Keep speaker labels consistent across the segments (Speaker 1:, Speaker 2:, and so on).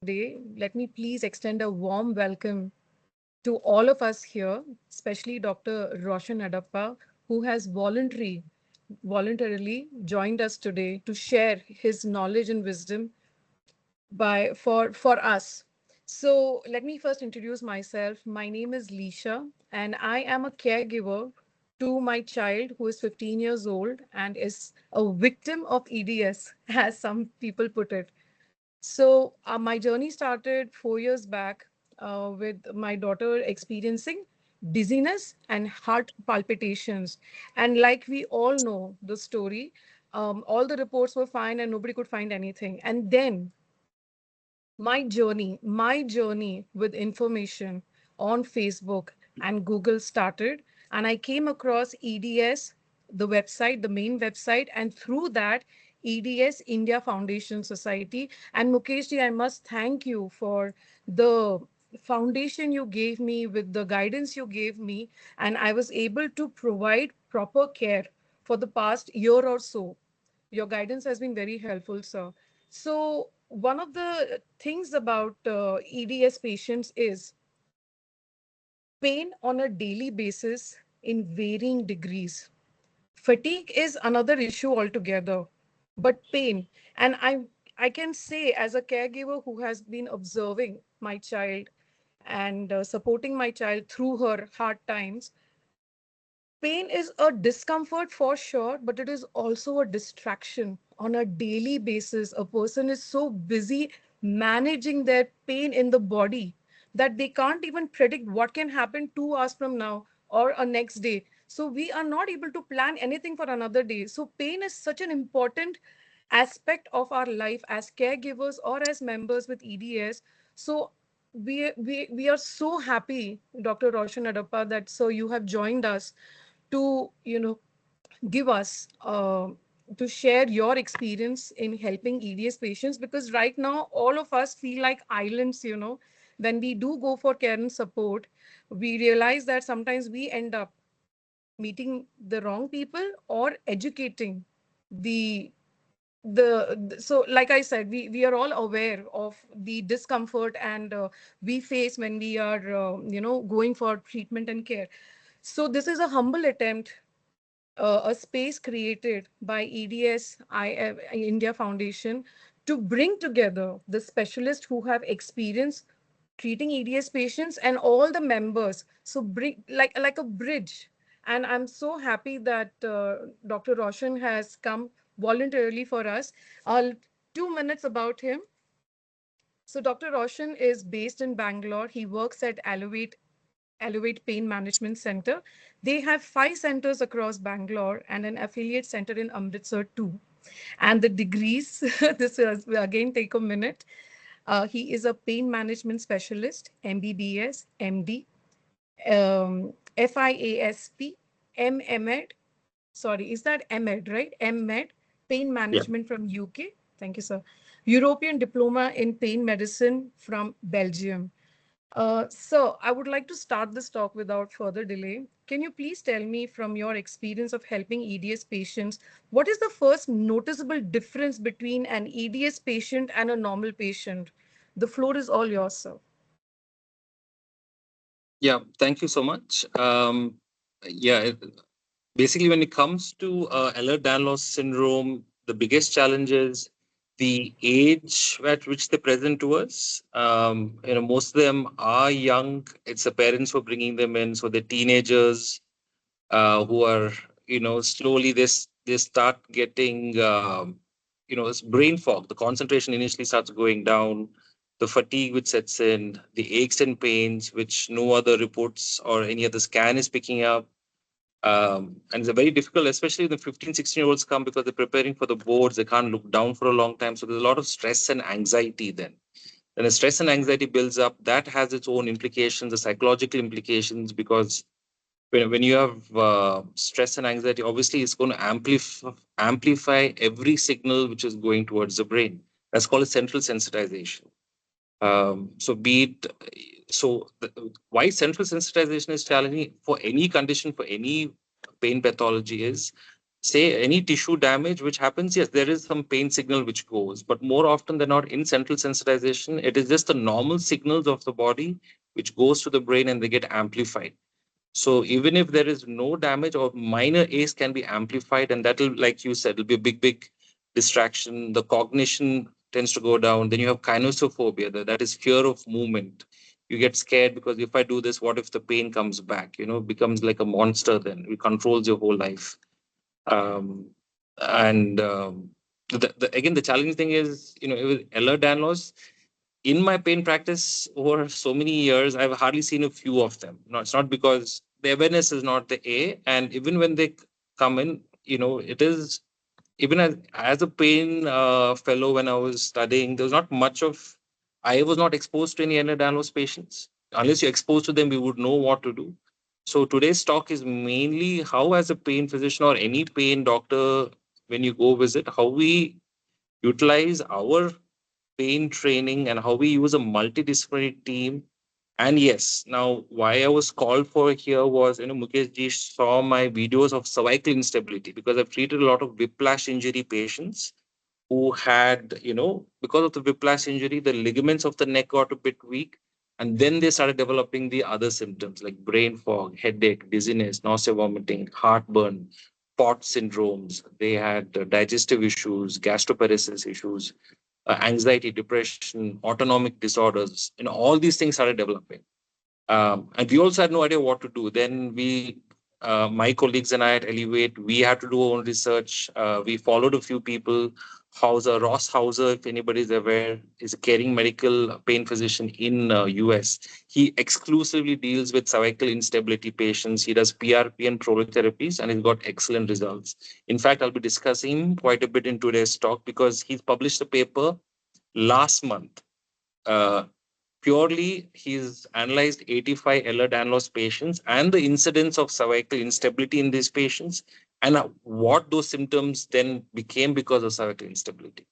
Speaker 1: today, let me please extend a warm welcome to all of us here, especially Dr. Roshan Adappa, who has voluntarily joined us today to share his knowledge and wisdom for us. So let me first introduce myself. My name is Lisha, and I am a caregiver to my child who is 15 years old and is a victim of EDS, as some people put it. So my journey started 4 years back with my daughter experiencing dizziness and heart palpitations. And like we all know the story, all the reports were fine and nobody could find anything. And then my journey with information on Facebook and Google started, and I came across EDS, the website, the main website, and through that, EDS India Foundation Society. And Mukesh ji, I must thank you for the foundation you gave me with the guidance you gave me, and I was able to provide proper care for the past year or so. Your guidance has been very helpful, sir. So, one of the things about EDS patients is pain on a daily basis in varying degrees. Fatigue is another issue altogether, but pain, and I can say as a caregiver who has been observing my child and supporting my child through her hard times, pain is a discomfort for sure, but it is also a distraction on a daily basis. A person is so busy managing their pain in the body that they can't even predict what can happen 2 hours from now or a next day. So we are not able to plan anything for another day. So pain is such an important aspect of our life as caregivers or as members with EDS. So we are so happy, Dr. Roshan Adappa, that so you have joined us to give us to share your experience in helping EDS patients, because right now all of us feel like islands. When we do go for care and support, we realize that sometimes we end up meeting the wrong people or educating the so like I said, we are all aware of the discomfort and we face when we are going for treatment and care. So this is a humble attempt, a space created by EDS-IF India Foundation to bring together the specialists who have experience treating EDS patients and all the members. So bring like a bridge. And I'm so happy that Dr. Roshan has come voluntarily for us. 2 minutes about him. So Dr. Roshan is based in Bangalore. He works at Elevate Pain Management Center. They have 5 centers across Bangalore and an affiliate center in Amritsar too. And the degrees, this is again take a minute. He is a pain management specialist, MBBS, MD, FIASP, MMed. Sorry, is that MMed, right? MMed, Pain
Speaker 2: Yeah.
Speaker 1: Management from UK. Thank you, sir. European Diploma in Pain Medicine from Belgium. So I would like to start this talk without further delay. Can you please tell me from your experience of helping EDS patients, what is the first noticeable difference between an EDS patient and a normal patient? The floor is all yours, sir.
Speaker 2: Yeah. Thank you so much. Yeah. Basically, when it comes to Ehlers-Danlos syndrome, the biggest challenge is the age at which they present to us. Most of them are young. It's the parents who are bringing them in, so they're teenagers who are, slowly they start getting, this brain fog. The concentration initially starts going down, the fatigue which sets in, the aches and pains which no other reports or any other scan is picking up. And it's a very difficult, especially the 15, 16-year-olds come because they're preparing for the boards. They can't look down for a long time. So there's a lot of stress and anxiety then. When the stress and anxiety builds up, that has its own implications, the psychological implications, because when you have stress and anxiety, obviously it's going to amplify every signal which is going towards the brain. That's called a central sensitization. So be it why central sensitization is challenging for any condition, for any pain pathology is say any tissue damage which happens, yes, there is some pain signal which goes, but more often than not in central sensitization, it is just the normal signals of the body which goes to the brain and they get amplified. So even if there is no damage or minor ache can be amplified, and that'll, like you said, it'll be a big distraction. The cognition tends to go down. Then you have kinesiophobia, that is fear of movement. You get scared because if I do this, what if the pain comes back? It becomes like a monster. Then it controls your whole life. And again, the challenging thing is, with Ehlers-Danlos, in my pain practice over so many years, I've hardly seen a few of them. No, it's not because the awareness is not the A, and even when they come in, it is, even as a pain fellow, when I was studying, there was not much of, I was not exposed to any Ehlers-Danlos patients. Unless you're exposed to them, we would know what to do. So today's talk is mainly how, as a pain physician or any pain doctor, when you go visit, how we utilize our pain training and how we use a multidisciplinary team. And yes, now why I was called for here was, Mukesh ji saw my videos of cervical instability because I've treated a lot of whiplash injury patients who had, because of the whiplash injury, the ligaments of the neck got a bit weak. And then they started developing the other symptoms like brain fog, headache, dizziness, nausea, vomiting, heartburn, pot syndromes. They had digestive issues, gastroparesis issues, anxiety, depression, autonomic disorders. All these things started developing. And we also had no idea what to do. Then my colleagues and I at Elevate, we had to do our own research. We followed a few people. Ross Hauser, if anybody's aware, is a caring medical pain physician in US. He exclusively deals with cervical instability patients. He does PRP and prolotherapies, and he's got excellent results. In fact, I'll be discussing him quite a bit in today's talk because he's published a paper last month. Uh, Purely, he's analyzed 85 Ehlers-Danlos patients and the incidence of cervical instability in these patients, and what those symptoms then became because of cervical instability.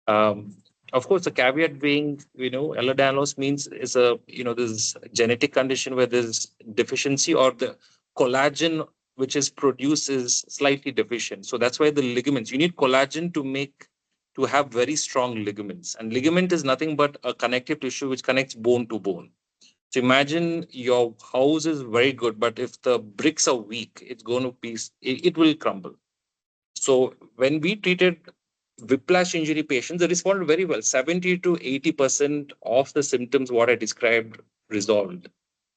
Speaker 2: Um, of course, the caveat being, Ehlers-Danlos means is this genetic condition where there's deficiency or the collagen which is produced is slightly deficient. So that's why the ligaments, you need collagen to have very strong ligaments. And ligament is nothing but a connective tissue which connects bone to bone. So imagine your house is very good, but if the bricks are weak, it's going to be, it will crumble. So when we treated whiplash injury patients, they responded very well. 70 to 80% of the symptoms, what I described, resolved,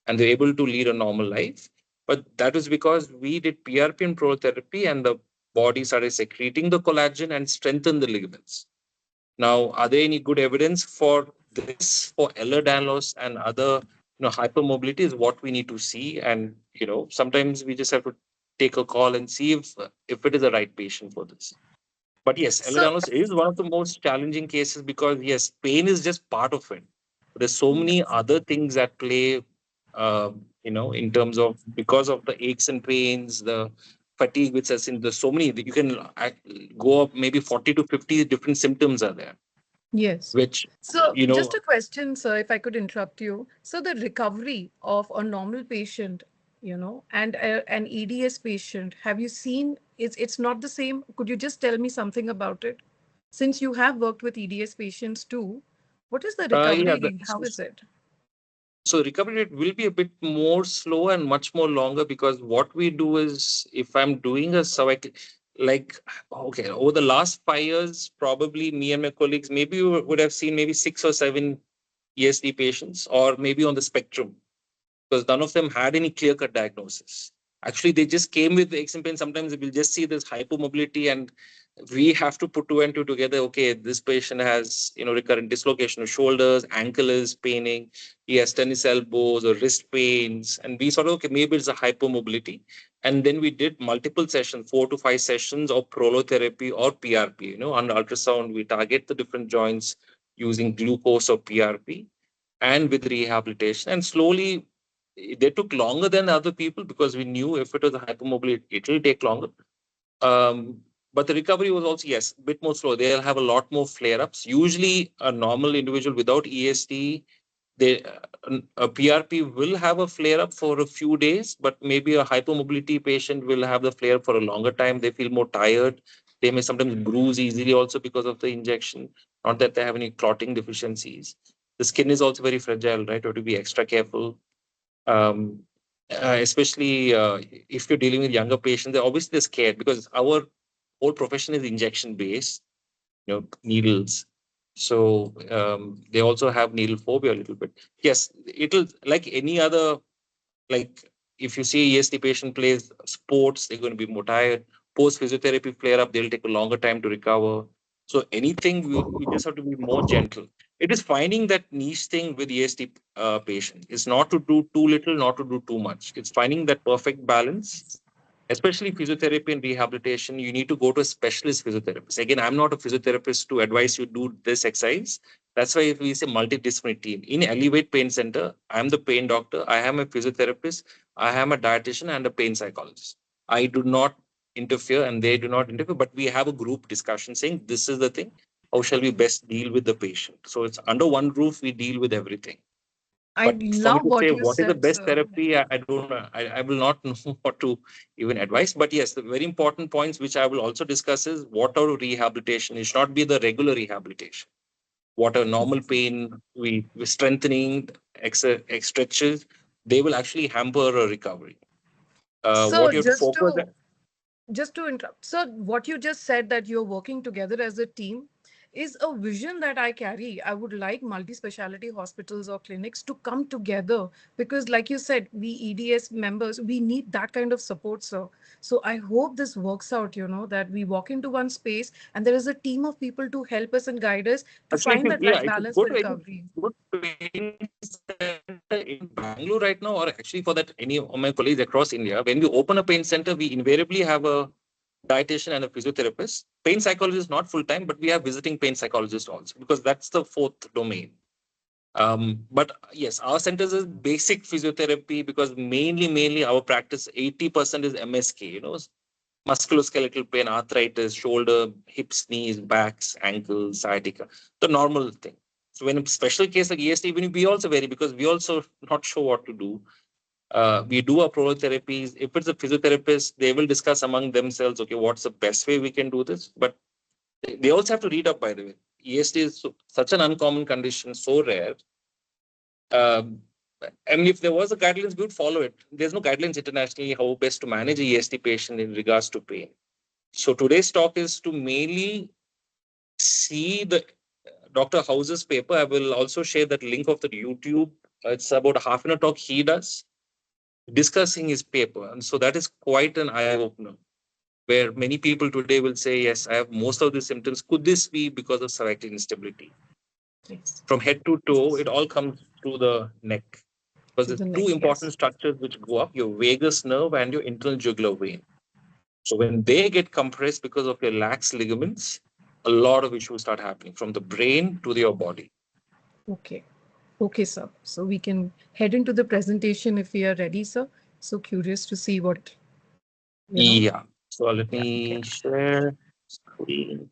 Speaker 2: and they're able to lead a normal life. But that was because we did PRP and prolotherapy, and the body started secreting the collagen and strengthened the ligaments. Now, are there any good evidence for this for Ehlers-Danlos and other, hypermobility is what we need to see, and sometimes we just have to take a call and see if it is the right patient for this. But yes,
Speaker 1: So,
Speaker 2: Ehlers-Danlos is one of the most challenging cases because yes, pain is just part of it. There's so many
Speaker 1: yes.
Speaker 2: other things at play, in terms of because of the aches and pains, the fatigue, which has in there's so many you can go up maybe 40 to 50 different symptoms are there,
Speaker 1: Yes.
Speaker 2: which
Speaker 1: So,
Speaker 2: you
Speaker 1: just
Speaker 2: know
Speaker 1: a question, sir, if I could interrupt you. So, the recovery of a normal patient, and an EDS patient, have you seen it's not the same? Could you just tell me something about it? Since you have worked with EDS patients too, what is the
Speaker 2: yeah
Speaker 1: recovery? How is it?
Speaker 2: so recovery rate will be a bit more slow and much more longer because what we do is if I'm doing a cervical, like, okay, over the last 5 years, probably me and my colleagues, maybe you would have seen maybe 6 or 7 ESD patients or maybe on the spectrum because none of them had any clear cut diagnosis. Actually, they just came with the aches and pain. Sometimes we'll just see this hypomobility, and we have to put two and two together. Okay, this patient has recurrent dislocation of shoulders, ankle is paining, he has tennis elbows or wrist pains, and we sort of okay maybe it's a hypomobility. And then we did multiple sessions, 4 to 5 sessions of prolotherapy or PRP. Under ultrasound, we target the different joints using glucose or PRP and with rehabilitation. And slowly, they took longer than other people because we knew if it was a hypermobility, it will take longer. But the recovery was also, yes, a bit more slow. They'll have a lot more flare ups. Usually, a normal individual without ESD, a PRP will have a flare up for a few days, but maybe a hypermobility patient will have the flare for a longer time. They feel more tired. They may sometimes bruise easily also because of the injection. Not that they have any clotting deficiencies. The skin is also very fragile, right? You have to be extra careful. Um, Especially if you're dealing with younger patients, they're obviously scared because our whole profession is injection based, needles. So they also have needle phobia a little bit. Yes, it'll like any other, like if you see EST patient plays sports, they're going to be more tired. Post physiotherapy flare up, they'll take a longer time to recover. So anything, we just have to be more gentle. It is finding that niche thing with EST patient. It's not to do too little, not to do too much. It's finding that perfect balance. Especially physiotherapy and rehabilitation, you need to go to a specialist physiotherapist. Again, I'm not a physiotherapist to advise you do this exercise. That's why we say multidisciplinary team. In Elevate Pain Center, I'm the pain doctor. I am a physiotherapist. I am a dietitian and a pain psychologist. I do not interfere and they do not interfere, but we have a group discussion saying this is the thing. How shall we best deal with the patient? So it's under one roof, we deal with everything.
Speaker 1: I
Speaker 2: But for me
Speaker 1: love
Speaker 2: to
Speaker 1: what
Speaker 2: say
Speaker 1: you
Speaker 2: what is the
Speaker 1: said,
Speaker 2: best
Speaker 1: sir.
Speaker 2: therapy, I don't know. I will not know what to even advise. But yes, the very important points which I will also discuss is what our rehabilitation. It should not be the regular rehabilitation. What a normal pain, we strengthening, stretches, they will actually hamper a recovery. What
Speaker 1: So
Speaker 2: you have to focus.
Speaker 1: just to interrupt, so what you just said, that you're working together as a team, is a vision that I carry. I would like multi-speciality hospitals or clinics to come together, because like you said, we EDS members, we need that kind of support, sir. So I hope this works out, that we walk into one space and there is a team of people to help us and guide us to
Speaker 2: Actually,
Speaker 1: find that
Speaker 2: yeah,
Speaker 1: right
Speaker 2: if you
Speaker 1: balance
Speaker 2: go
Speaker 1: for
Speaker 2: to any
Speaker 1: recovery.
Speaker 2: good pain center in Bangalore right now, or actually for that, any of my colleagues across India, when we open a pain center, we invariably have a dietitian and a physiotherapist. Pain psychologist not full time, but we have visiting pain psychologists also because that's the fourth domain. But yes, our centers is basic physiotherapy because mainly our practice 80% is MSK. Musculoskeletal pain, arthritis, shoulder, hips, knees, backs, ankles, sciatica, the normal thing. So when a special case like EST, even we also vary because we also not sure what to do. We do our therapies. If it's a physiotherapist, they will discuss among themselves, okay, what's the best way we can do this? But they also have to read up, by the way. EST is such an uncommon condition, so rare. Um, I mean, if there was a guidelines, we would follow it. There's no guidelines internationally how best to manage a EST patient in regards to pain. So today's talk is to mainly see the Dr. House's paper. I will also share that link of the YouTube. It's about a half an hour talk he does discussing his paper. And so that is quite an eye opener where many people today will say, yes, I have most of the symptoms. Could this be because of cervical instability?
Speaker 1: Yes.
Speaker 2: From head to toe, it all comes through the neck. Because
Speaker 1: To
Speaker 2: there's
Speaker 1: the
Speaker 2: two
Speaker 1: neck,
Speaker 2: important
Speaker 1: yes.
Speaker 2: structures which go up, your vagus nerve and your internal jugular vein. So when they get compressed because of your lax ligaments, a lot of issues start happening from the brain to your body.
Speaker 1: Okay. Okay, sir. So we can head into the presentation if we are ready, sir. So curious to see what, you know.
Speaker 2: Yeah. So let
Speaker 1: Yeah. Okay.
Speaker 2: me share screen.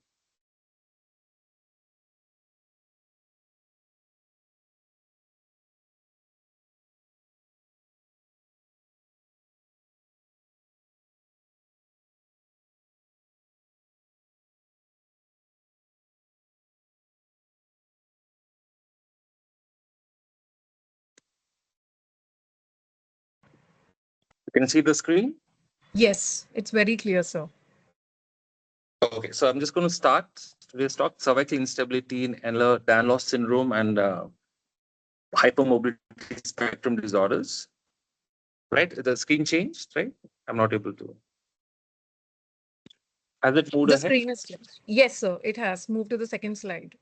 Speaker 2: You can see the screen.
Speaker 1: Yes, it's very clear, sir.
Speaker 2: Okay, so I'm just going to start today's talk: cervical instability in Ehlers-Danlos syndrome and hypermobility spectrum disorders. Right? The screen changed, right? I'm not able to. Has it moved
Speaker 1: The
Speaker 2: ahead?
Speaker 1: screen is changed. Yes, sir. It has moved to the second slide.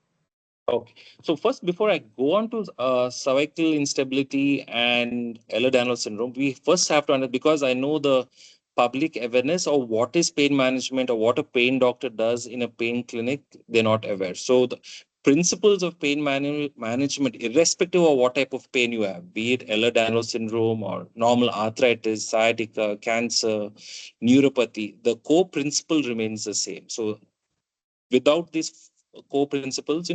Speaker 2: Okay. So first, before I go on to cervical instability and Ehlers-Danlos syndrome, we first have to understand, because I know the public awareness of what is pain management or what a pain doctor does in a pain clinic, they're not aware. So the principles of pain management, irrespective of what type of pain you have, be it Ehlers-Danlos syndrome or normal arthritis, sciatica, cancer, neuropathy, the core principle remains the same. So without these core principles,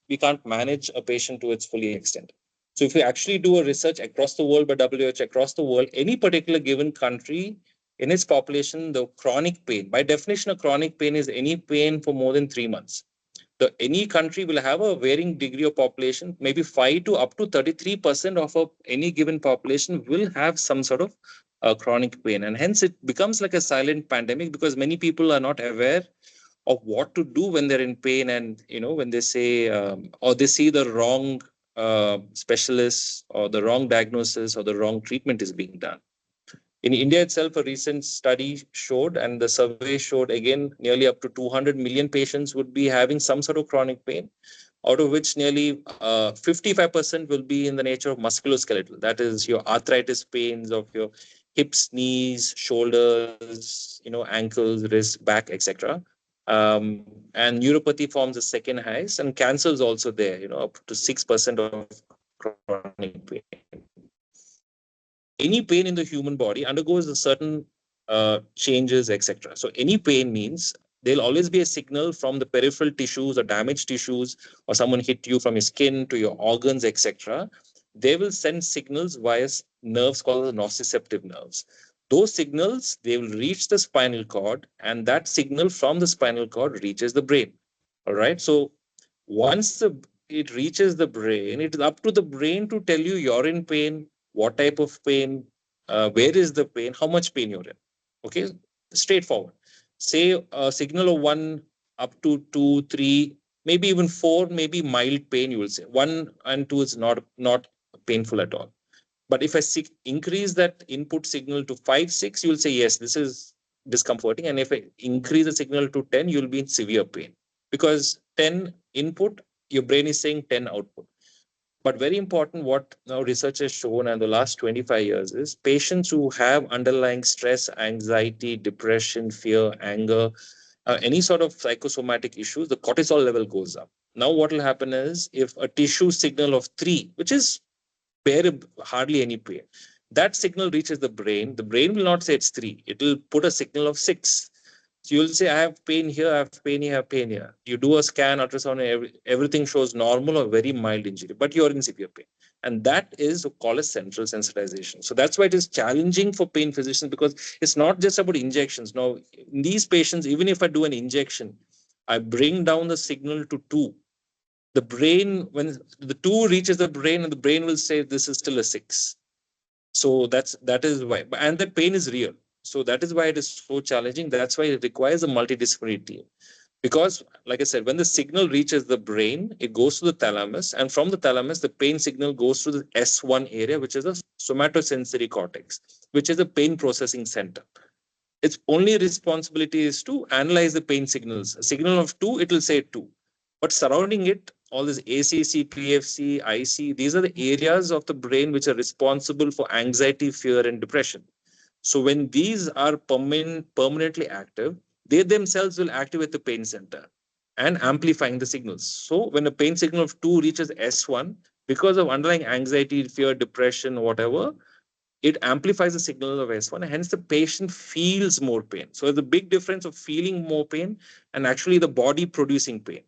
Speaker 2: we can't manage a patient to its fully extent. So if you actually do a research across the world by WHO, across the world, any particular given country in its population, the chronic pain, by definition, a chronic pain is any pain for more than 3 months. Any country will have a varying degree of population, maybe 5 to up to 33% of any given population will have some sort of chronic pain. And hence it becomes like a silent pandemic because many people are not aware of what to do when they're in pain. And, when they say, or they see the wrong specialists or the wrong diagnosis or the wrong treatment is being done. In India itself, a recent study showed, and the survey showed again, nearly up to 200 million patients would be having some sort of chronic pain, out of which nearly 55% will be in the nature of musculoskeletal. That is your arthritis pains of your hips, knees, shoulders, ankles, wrists, back, etc. And neuropathy forms the second highest, and cancer is also there, up to 6% of chronic pain. Any pain in the human body undergoes a certain changes, etc. So any pain means there'll always be a signal from the peripheral tissues or damaged tissues, or someone hit you from your skin to your organs, etc. They will send signals via nerves called the nociceptive nerves. Those signals, they will reach the spinal cord, and that signal from the spinal cord reaches the brain. All right. So once it reaches the brain, it is up to the brain to tell you you're in pain, what type of pain, where is the pain, how much pain you're in. Okay, straightforward. Say a signal of 1 up to 2, 3, maybe even 4, maybe mild pain, you will say. 1 and 2 is not painful at all. But if I increase that input signal to 5, 6, you will say, yes, this is discomforting. And if I increase the signal to 10, you'll be in severe pain. Because 10 input, your brain is saying 10 output. But very important, what now research has shown in the last 25 years is patients who have underlying stress, anxiety, depression, fear, anger, any sort of psychosomatic issues, the cortisol level goes up. Now, what will happen is if a tissue signal of 3, which is hardly any pain, that signal reaches the brain will not say it's 3. It will put a signal of 6. So you'll say, I have pain here, I have pain here, I have pain here. You do a scan, ultrasound, everything shows normal or very mild injury, but you're in severe pain. And that is called as central sensitization. So that's why it is challenging for pain physicians, because it's not just about injections. Now, in these patients, even if I do an injection, I bring down the signal to 2. The brain, when the 2 reaches the brain, and the brain will say this is still a 6. So that is why, and that pain is real. So that is why it is so challenging. That's why it requires a multidisciplinary team. Because, like I said, when the signal reaches the brain, it goes to the thalamus, and from the thalamus, the pain signal goes to the S1 area, which is the somatosensory cortex, which is the pain processing center. Its only responsibility is to analyze the pain signals. A signal of 2, it will say 2. But surrounding it, all this ACC, PFC, IC, these are the areas of the brain which are responsible for anxiety, fear, and depression. So when these are permanently active, they themselves will activate the pain center and amplifying the signals. So when a pain signal of 2 reaches S1, because of underlying anxiety, fear, depression, whatever, it amplifies the signal of S1, and hence the patient feels more pain. So there's a big difference of feeling more pain and actually the body producing pain.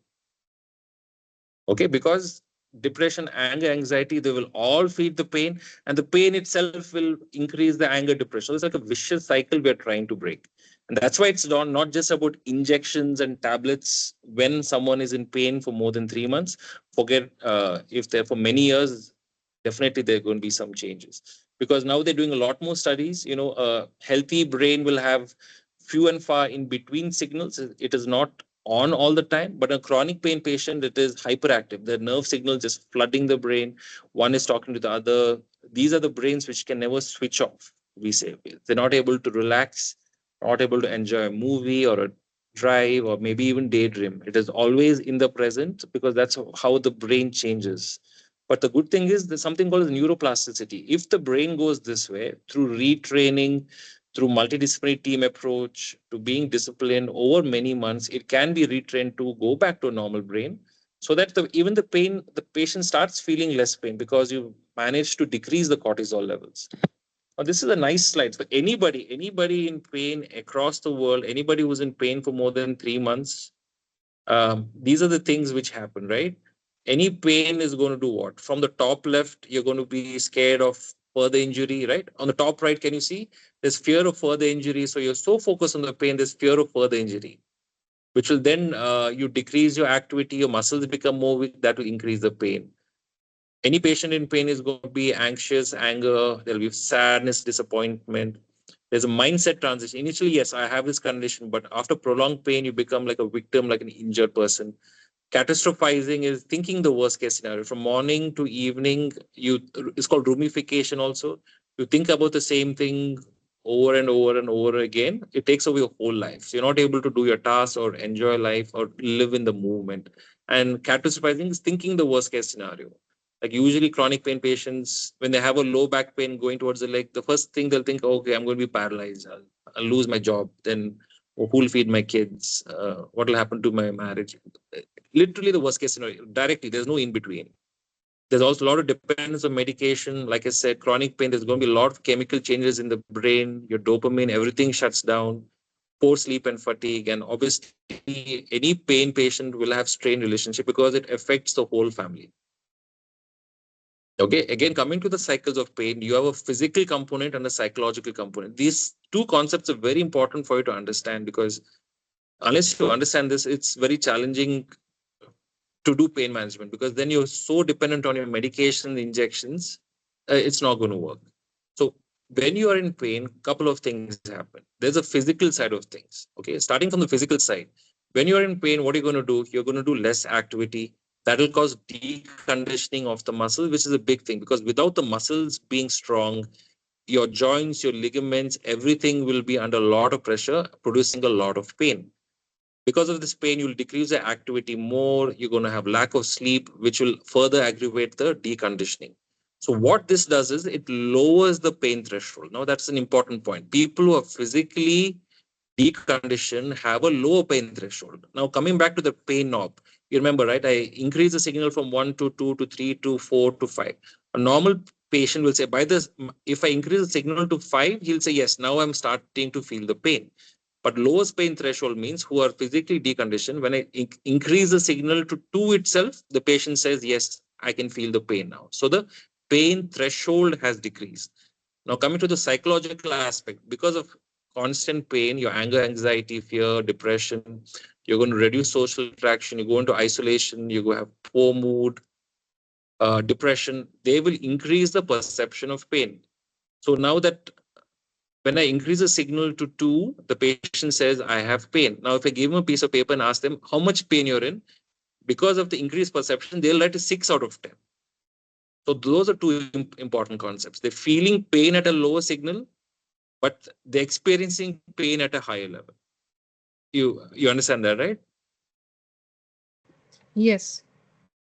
Speaker 2: Okay, because depression, anger, anxiety, they will all feed the pain, and the pain itself will increase the anger, depression. So it's like a vicious cycle we're trying to break. And that's why it's not just about injections and tablets when someone is in pain for more than 3 months. Forget if they're for many years, definitely there are going to be some changes. Because now they're doing a lot more studies. A healthy brain will have few and far in between signals. It is not on all the time, but a chronic pain patient, it is hyperactive. The nerve signal just flooding the brain. One is talking to the other. These are the brains which can never switch off. We say they're not able to relax, not able to enjoy a movie or a drive or maybe even daydream. It is always in the present because that's how the brain changes. But the good thing is there's something called neuroplasticity. If the brain goes this way through retraining, through multidisciplinary team approach, to being disciplined over many months, it can be retrained to go back to a normal brain, so that even the patient starts feeling less pain because you managed to decrease the cortisol levels. Now, this is a nice slide for anybody in pain across the world, anybody who's in pain for more than 3 months. These are the things which happen, right? Any pain is going to do what? From the top left, you're going to be scared of further injury, right? On the top right, can you see? There's fear of further injury. So you're so focused on the pain, there's fear of further injury, which will then you decrease your activity, your muscles become more weak, that will increase the pain. Any patient in pain is going to be anxious, anger, there'll be sadness, disappointment. There's a mindset transition. Initially, yes, I have this condition, but after prolonged pain, you become like a victim, like an injured person. Catastrophizing is thinking the worst case scenario from morning to evening. You It's called rumification also. You think about the same thing over and over and over again. It takes over your whole life, so you're not able to do your tasks or enjoy life or live in the movement. And catastrophizing is thinking the worst case scenario. Like usually chronic pain patients, when they have a low back pain going towards the leg, the first thing they'll think, okay, I'm going to be paralyzed, I'll lose my job, then who'll feed my kids, what will happen to my marriage. Literally the worst case scenario directly. There's no in between. There's also a lot of dependence on medication. Like I said, chronic pain, there's going to be a lot of chemical changes in the brain, your dopamine, everything shuts down, poor sleep and fatigue. And obviously, any pain patient will have strained relationship because it affects the whole family. Okay, again, coming to the cycles of pain, you have a physical component and a psychological component. These two concepts are very important for you to understand, because unless you understand this, it's very challenging to do pain management, because then you're so dependent on your medication injections, it's not going to work. So when you are in pain, couple of things happen. There's a physical side of things. Okay, starting from the physical side, when you're in pain, what are you going to do? You're going to do less activity. That will cause deconditioning of the muscle, which is a big thing, because without the muscles being strong, your joints, your ligaments, everything will be under a lot of pressure, producing a lot of pain. Because of this pain, you'll decrease the activity more. You're going to have lack of sleep, which will further aggravate the deconditioning. So what this does is it lowers the pain threshold. Now that's an important point. People who are physically deconditioned have a lower pain threshold. Now coming back to the pain knob, you remember, right? I increase the signal from 1 to 2 to 3 to 4 to 5. A normal patient will say, by this, if I increase the signal to 5, he'll say, yes, now I'm starting to feel the pain. But lowest pain threshold means who are physically deconditioned. When I increase the signal to 2 itself, the patient says, yes, I can feel the pain now. So the pain threshold has decreased. Now, coming to the psychological aspect, because of constant pain, your anger, anxiety, fear, depression, you're going to reduce social interaction, you go into isolation, you go have poor mood, depression, they will increase the perception of pain. So now that when I increase the signal to 2, the patient says, I have pain. Now, if I give them a piece of paper and ask them how much pain you're in, because of the increased perception, they'll write a 6 out of 10. So those are two important concepts. They're feeling pain at a lower signal, but they're experiencing pain at a higher level. You understand that, right?
Speaker 1: Yes.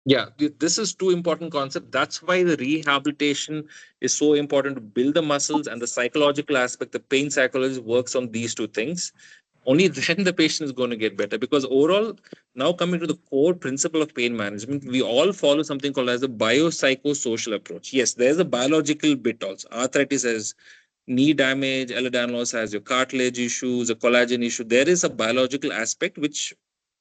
Speaker 2: Yeah, this is two important concepts. That's why the rehabilitation is so important to build the muscles, and the psychological aspect, the pain psychology works on these two things. Only then the patient is going to get better. Because overall, now coming to the core principle of pain management, we all follow something called as a biopsychosocial approach. Yes, there's a biological bit also. Arthritis has knee damage, Ehlers-Danlos has your cartilage issues, a collagen issue. There is a biological aspect which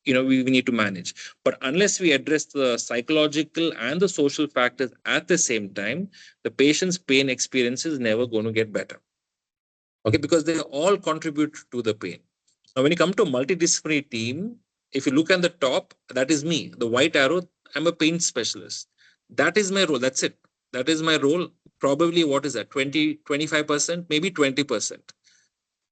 Speaker 2: we need to manage. But unless we address the psychological and the social factors at the same time, the patient's pain experience is never going to get better. Okay, because they all contribute to the pain. Now, when you come to a multidisciplinary team, if you look at the top, that is me. The white arrow, I'm a pain specialist. That is my role. That's it. That is my role. Probably what is that? 20, 25%, maybe 20%.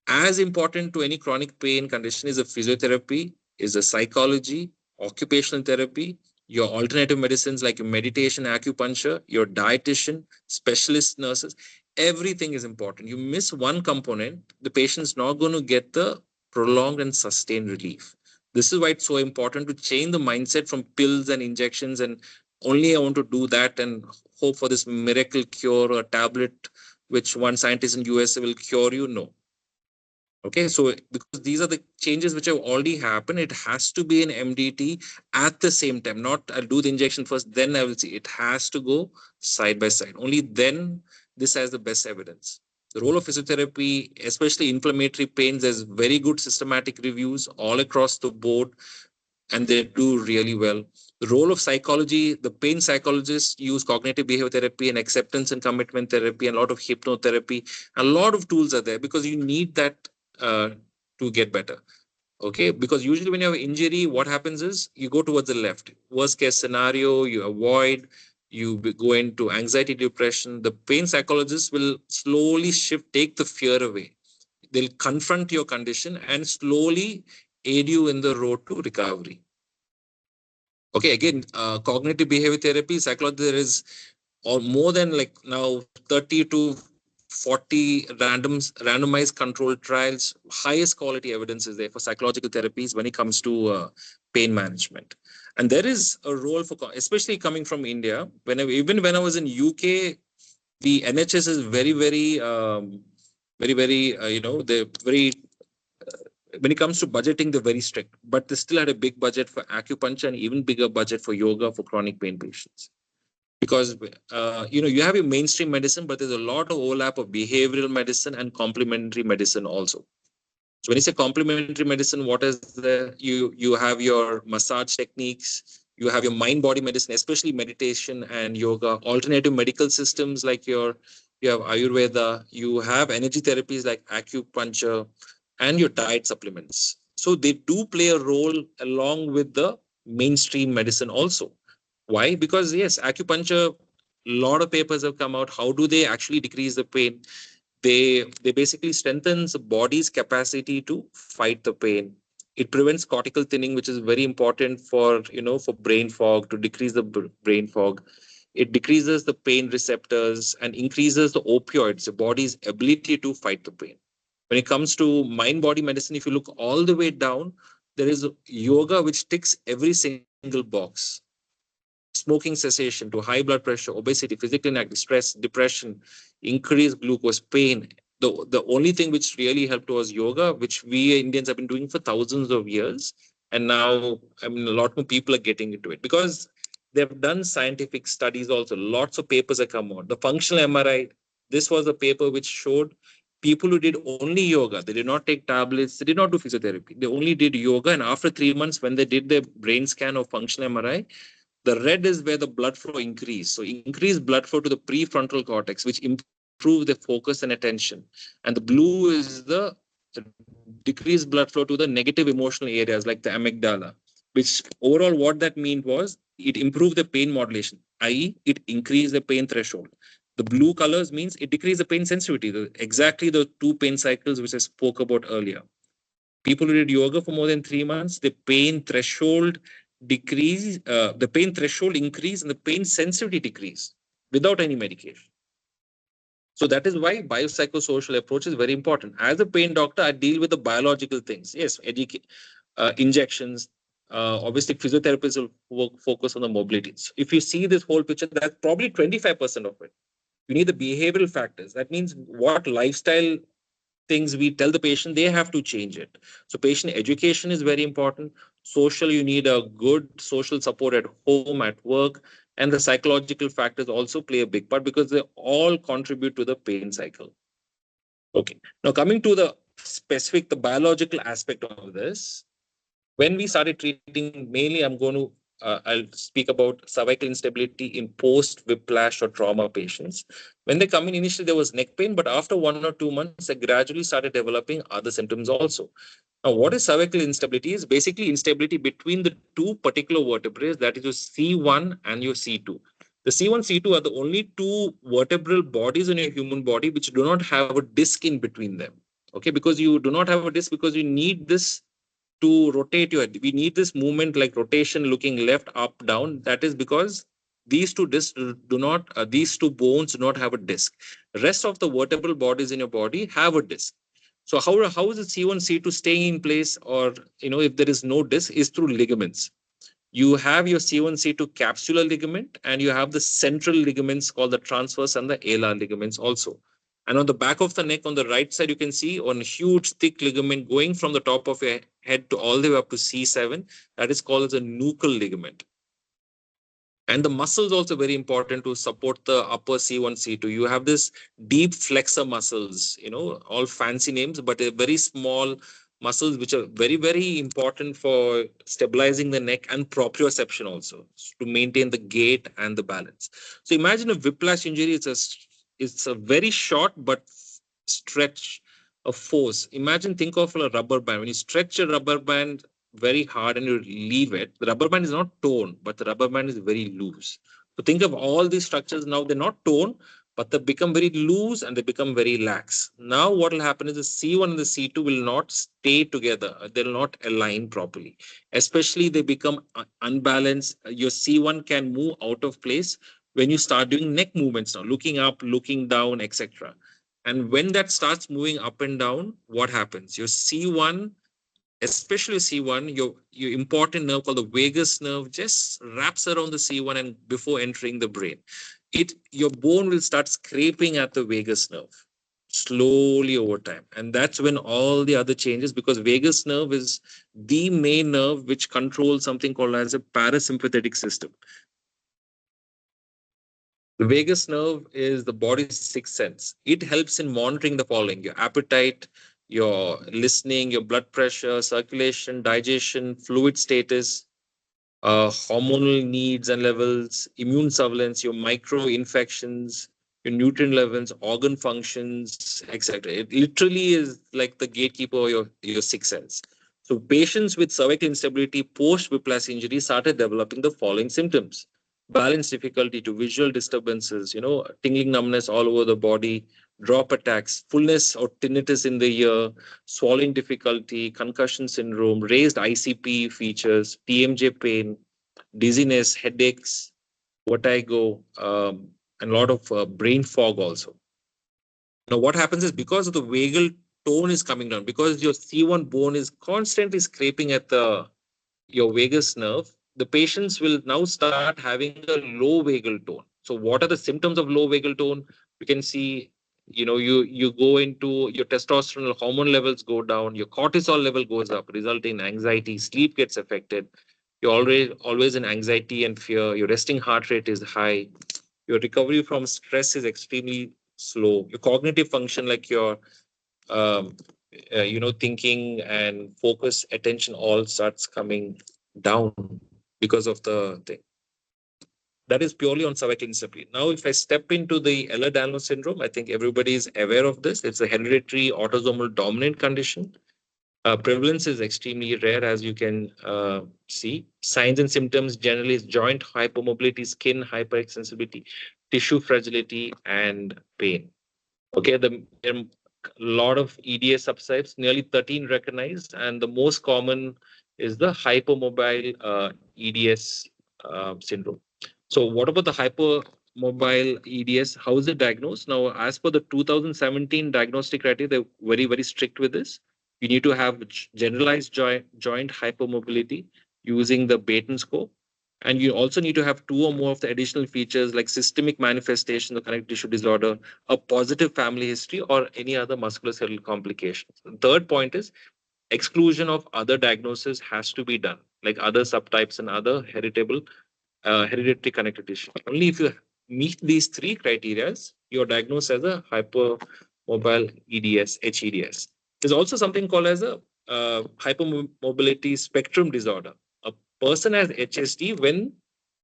Speaker 2: As important to any chronic pain condition is a physiotherapy, is a psychology, occupational therapy, your alternative medicines like your meditation, acupuncture, your dietitian, specialist nurses. Everything is important. You miss one component, the patient's not going to get the prolonged and sustained relief. This is why it's so important to change the mindset from pills and injections and only I want to do that and hope for this miracle cure or tablet which one scientist in USA will cure you. No. Okay, so because these are the changes which have already happened, it has to be an MDT at the same time. Not I'll do the injection first, then I will see. It has to go side by side. Only then this has the best evidence. The role of physiotherapy, especially inflammatory pains, there's very good systematic reviews all across the board. and they do really well. The role of psychology, the pain psychologists use cognitive behavior therapy and acceptance and commitment therapy and a lot of hypnotherapy. A lot of tools are there because you need that uh, to get better. Okay, because usually when you have injury, what happens is you go towards the left. Worst case scenario, you avoid, go into anxiety, depression. The pain psychologist will slowly shift, take the fear away. They'll confront your condition and slowly aid you in the road to recovery. Okay, again, cognitive behavior therapy, psychology, there is or more than like now 30 to 40 randomized controlled trials. Highest quality evidence is there for psychological therapies when it comes to pain management. And there is a role for, especially coming from India. Even when I was in UK, the NHS is very, they're very, when it comes to budgeting, they're very strict, but they still had a big budget for acupuncture and even bigger budget for yoga for chronic pain patients. Because you have your mainstream medicine, but there's a lot of overlap of behavioral medicine and complementary medicine also. So when you say complementary medicine, what is there? You have your massage techniques, you have your mind body medicine, especially meditation and yoga, alternative medical systems like you have Ayurveda, you have energy therapies like acupuncture, and your diet supplements. So they do play a role along with the mainstream medicine also. Why? Because yes, acupuncture, a lot of papers have come out. How do they actually decrease the pain? They basically strengthens the body's capacity to fight the pain. It prevents cortical thinning, which is very important for for brain fog, to decrease the brain fog. It decreases the pain receptors and increases the opioids, the body's ability to fight the pain. When it comes to mind body medicine, if you look all the way down, there is yoga which ticks every single box. Smoking cessation to high blood pressure, obesity, physical inactivity, stress, depression, increased glucose, pain. The only thing which really helped was yoga, which we Indians have been doing for thousands of years. And now, I mean, a lot more people are getting into it because they've done scientific studies also. Lots of papers have come out. The functional MRI, this was a paper which showed people who did only yoga, they did not take tablets, they did not do physiotherapy. They only did yoga. And after 3 months, when they did their brain scan or functional MRI, the red is where the blood flow increased. So increased blood flow to the prefrontal cortex, which improve the focus and attention. And the blue is the decreased blood flow to the negative emotional areas like the amygdala, which overall what that meant was it improved the pain modulation, i.e. it increased the pain threshold. The blue colors means it decreased the pain sensitivity, exactly the two pain cycles which I spoke about earlier. People who did yoga for more than 3 months, the pain threshold increase and the pain sensitivity decrease without any medication. So that is why biopsychosocial approach is very important. As a pain doctor, I deal with the biological things. Yes, injections. Obviously, physiotherapists will focus on the mobility. So if you see this whole picture, that's probably 25% of it. You need the behavioral factors. That means what lifestyle things we tell the patient, they have to change it. So patient education is very important. Social, you need a good social support at home, at work, and the psychological factors also play a big part because they all contribute to the pain cycle. Okay, now coming to the specific, the biological aspect of this. When we started treating, mainly I'll speak about cervical instability in post whiplash or trauma patients. When they come in, initially there was neck pain, but after 1 or 2 months, they gradually started developing other symptoms also. Now, what is cervical instability? Is basically instability between the two particular vertebrae, that is your C1 and your C2. The C1, C2 are the only two vertebral bodies in your human body which do not have a disc in between them. Okay, because you do not have a disc because you need this to rotate your, we need this movement like rotation looking left, up, down. That is because these two discs do not, these two bones do not have a disc. Rest of the vertebral bodies in your body have a disc. So how is the C1, C2 staying in place, or if there is no disc, is through ligaments. You have your C1, C2 capsular ligament, and you have the central ligaments called the transverse and the alar ligaments also. And on the back of the neck, on the right side, you can see one huge thick ligament going from the top of your head to all the way up to C7. That is called as a nuchal ligament. And the muscles also very important to support the upper C1, C2. You have this deep flexor muscles, all fancy names, but a very small muscles which are very, very important for stabilizing the neck and proprioception also to maintain the gait and the balance. So imagine a whiplash injury. It's a very short but stretch of force. Imagine, think of a rubber band. When you stretch a rubber band very hard and you leave it, the rubber band is not torn, but the rubber band is very loose. So think of all these structures now, they're not torn, but they become very loose and they become very lax. Now, what will happen is the C1 and the C2 will not stay together. They'll not align properly. Especially, they become unbalanced. Your C1 can move out of place when you start doing neck movements now, looking up, looking down, etc. And when that starts moving up and down, what happens? Your C1, especially C1, your important nerve called the vagus nerve just wraps around the C1 and before entering the brain. Your bone will start scraping at the vagus nerve slowly over time. And that's when all the other changes, because vagus nerve is the main nerve which controls something called as a parasympathetic system. The vagus nerve is the body's sixth sense. It helps in monitoring the following: your appetite, your listening, your blood pressure, circulation, digestion, fluid status, hormonal needs and levels, immune surveillance, your micro infections, your nutrient levels, organ functions, etc. It literally is like the gatekeeper of your sixth sense. So patients with cervical instability post whiplash injury started developing the following symptoms: balance difficulty to visual disturbances, tingling numbness all over the body, drop attacks, fullness or tinnitus in the ear, swallowing difficulty, concussion syndrome, raised ICP features, TMJ pain, dizziness, headaches, vertigo, and a lot of brain fog also. Now, what happens is, because of the vagal tone is coming down, because your C1 bone is constantly scraping at the your vagus nerve, the patients will now start having a low vagal tone. So what are the symptoms of low vagal tone? You can see, you go into your testosterone hormone levels go down, your cortisol level goes up, resulting in anxiety, sleep gets affected. You're always in anxiety and fear. Your resting heart rate is high. Your recovery from stress is extremely slow. Your cognitive function, like your um, thinking and focus, attention, all starts coming down because of the thing. That is purely on cervical instability. Now, if I step into the Ehlers-Danlos syndrome, I think everybody is aware of this. It's a hereditary autosomal dominant condition. Prevalence is extremely rare, as you can see. Signs and symptoms generally is joint hypermobility, skin hyperextensibility, tissue fragility, and pain. Okay, there are a lot of EDS subtypes, nearly 13 recognized, and the most common is the hypermobile EDS syndrome. So, what about the hypermobile EDS? How is it diagnosed? Now, as per the 2017 diagnostic criteria, they're very, very strict with this. You need to have generalized joint hypermobility using the Baton score. And you also need to have two or more of the additional features like systemic manifestation of connective tissue disorder, a positive family history, or any other musculoskeletal complications. The third point is exclusion of other diagnoses has to be done, like other subtypes and other hereditary connective tissue. Only if you meet these three criteria, you're diagnosed as a hypermobile EDS, HEDS. There's also something called as a hypermobility spectrum disorder. A person has HSD when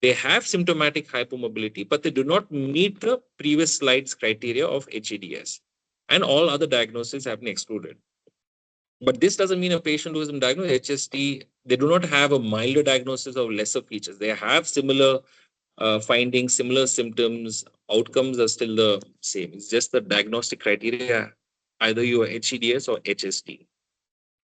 Speaker 2: they have symptomatic hypermobility, but they do not meet the previous slides criteria of HEDS, and all other diagnoses have been excluded. But this doesn't mean a patient who has been diagnosed with HSD, they do not have a milder diagnosis of lesser features. They have similar findings, similar symptoms, outcomes are still the same. It's just the diagnostic criteria, either you are HEDS or HSD.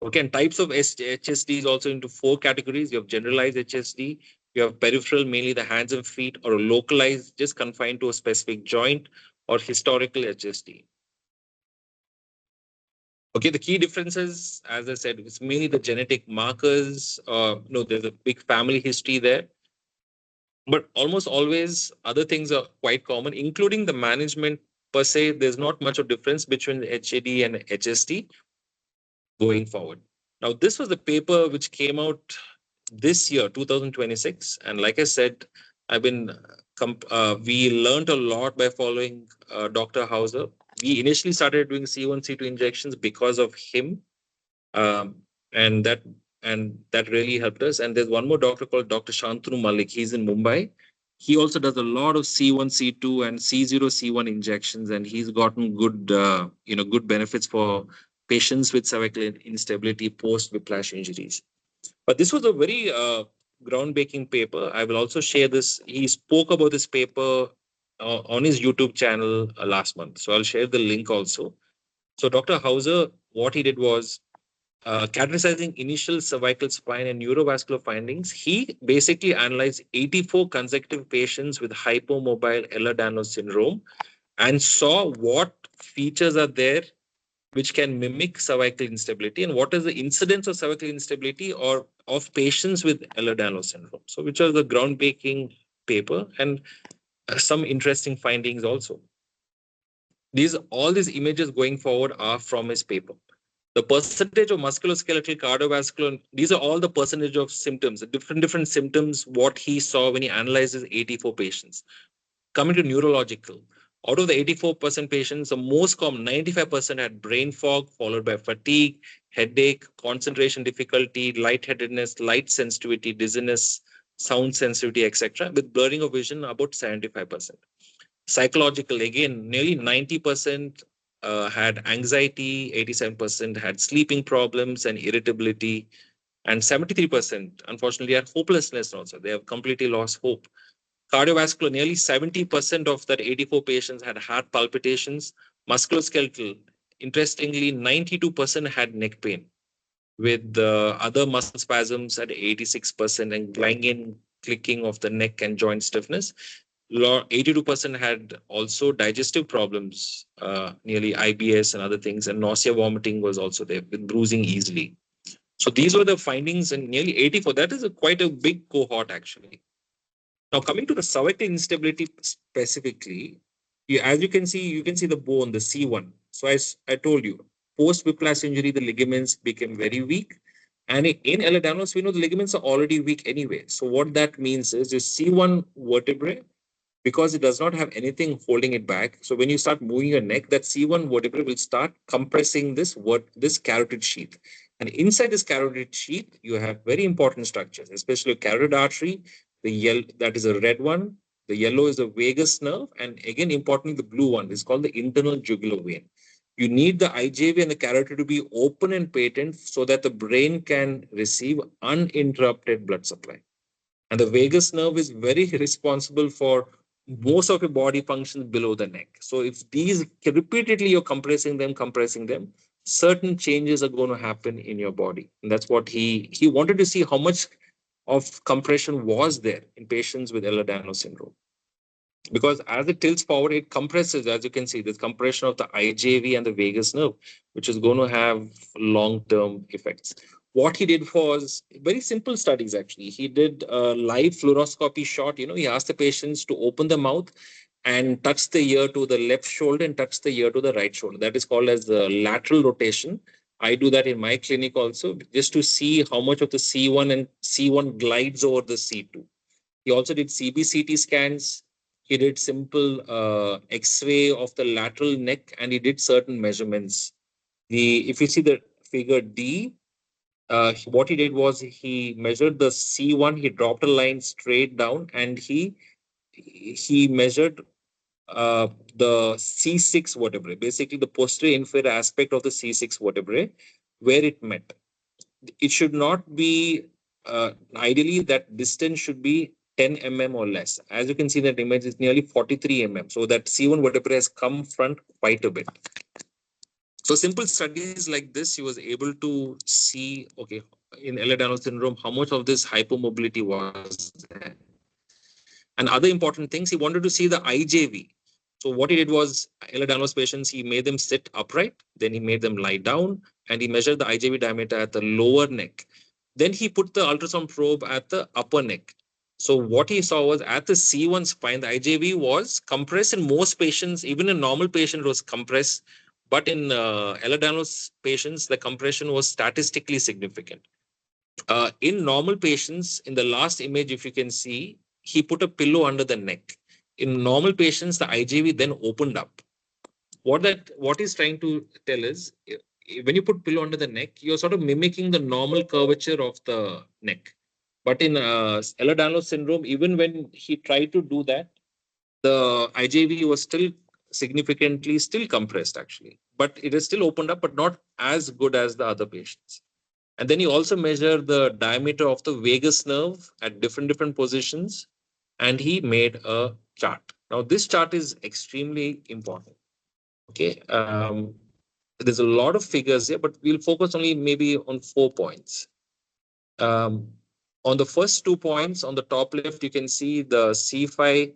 Speaker 2: Okay, and types of HSD is also into four categories. You have generalized HSD, you have peripheral, mainly the hands and feet, or localized, just confined to a specific joint, or historical HSD. Okay, the key differences, as I said, it's mainly the genetic markers. No, there's a big family history there. But almost always other things are quite common, including the management per se. There's not much of difference between HAD and HSD going forward. Now, this was the paper which came out this year, 2026. And like I said, I've been, we learned a lot by following Dr. Hauser. We initially started doing C1, C2 injections because of him. um, and that that really helped us. And there's one more doctor called Dr. Shantanu Malik. He's in Mumbai. He also does a lot of C1, C2, and C0, C1 injections, and he's gotten good, good benefits for patients with cervical instability post whiplash injuries. But this was a very groundbreaking paper. I will also share this. He spoke about this paper on his YouTube channel last month. So I'll share the link also. So Dr. Hauser, what he did was categorizing initial cervical spine and neurovascular findings. He basically analyzed 84 consecutive patients with hypomobile Ehlers-Danlos syndrome and saw what features are there which can mimic cervical instability and what is the incidence of cervical instability or of patients with Ehlers-Danlos syndrome. So, which are the groundbreaking paper and some interesting findings also. All these images going forward are from his paper. The percentage of musculoskeletal, cardiovascular, these are all the percentage of symptoms, different symptoms, what he saw when he analyzes 84 patients. Coming to neurological, out of the 84% patients, the most common, 95% had brain fog, followed by fatigue, headache, concentration difficulty, lightheadedness, light sensitivity, dizziness, sound sensitivity, etc., with blurring of vision about 75%. Psychological, again, nearly 90% had anxiety, 87% had sleeping problems and irritability, and 73%, unfortunately, had hopelessness also. They have completely lost hope. Cardiovascular, nearly 70% of that 84 patients had heart palpitations. Musculoskeletal, interestingly, 92% had neck pain, with other muscle spasms at 86% and clanging, clicking of the neck and joint stiffness. 82% had also digestive problems, nearly IBS and other things, and nausea, vomiting was also there with bruising easily. So these were the findings in nearly 84. That is quite a big cohort, actually. Now, coming to the cervical instability specifically, as you can see the bone, the C1. So, as I told you, post whiplash injury, the ligaments became very weak. And in Ehlers-Danlos, we know the ligaments are already weak anyway. So, what that means is your C1 vertebrae, because it does not have anything holding it back. So, when you start moving your neck, that C1 vertebrae will start compressing this carotid sheath. And inside this carotid sheath, you have very important structures, especially carotid artery, the yellow, that is a red one. The yellow is the vagus nerve, and again, importantly, the blue one is called the internal jugular vein. You need the IJV and the carotid to be open and patent so that the brain can receive uninterrupted blood supply. And the vagus nerve is very responsible for most of your body functions below the neck. So if these repeatedly you're compressing them, certain changes are going to happen in your body. And that's what he wanted to see how much of compression was there in patients with Ehlers-Danlos syndrome. Because as it tilts forward, it compresses, as you can see, this compression of the IJV and the vagus nerve, which is going to have long-term effects. What he did was very simple studies, actually. He did a live fluoroscopy shot. He asked the patients to open the mouth and touch the ear to the left shoulder and touch the ear to the right shoulder. That is called as the lateral rotation. I do that in my clinic also, just to see how much of the C1 and C1 glides over the C2. He also did CBCT scans. He did simple X-ray of the lateral neck, and he did certain measurements. If you see the figure D, what he did was he measured the C1. He dropped a line straight down, and he measured the C6 vertebrae, basically the posterior inferior aspect of the C6 vertebrae, where it met. It should not be, ideally, that distance should be 10 mm or less. As you can see, that image is nearly 43 mm. So that C1 vertebrae has come front quite a bit. So simple studies like this, he was able to see, okay, in Ehlers-Danlos syndrome, how much of this hypermobility was there. And other important things, he wanted to see the IJV. So what he did was, Ehlers-Danlos patients, he made them sit upright, then he made them lie down, and he measured the IJV diameter at the lower neck. Then he put the ultrasound probe at the upper neck. So what he saw was at the C1 spine, the IJV was compressed in most patients. Even in normal patient, it was compressed. But in Ehlers-Danlos patients, the compression was statistically significant. In normal patients, in the last image, if you can see, he put a pillow under the neck. In normal patients, the IJV then opened up. What he's trying to tell is, when you put pillow under the neck, you're sort of mimicking the normal curvature of the neck. But in Ehlers-Danlos syndrome, even when he tried to do that, the IJV was still significantly still compressed actually, but it is still opened up, but not as good as the other patients. And then you also measure the diameter of the vagus nerve at different positions, and he made a chart. Now this chart is extremely important. Okay, there's a lot of figures here, but we'll focus only maybe on 4 points. Um, on the first 2 points, on the top left, you can see the C5.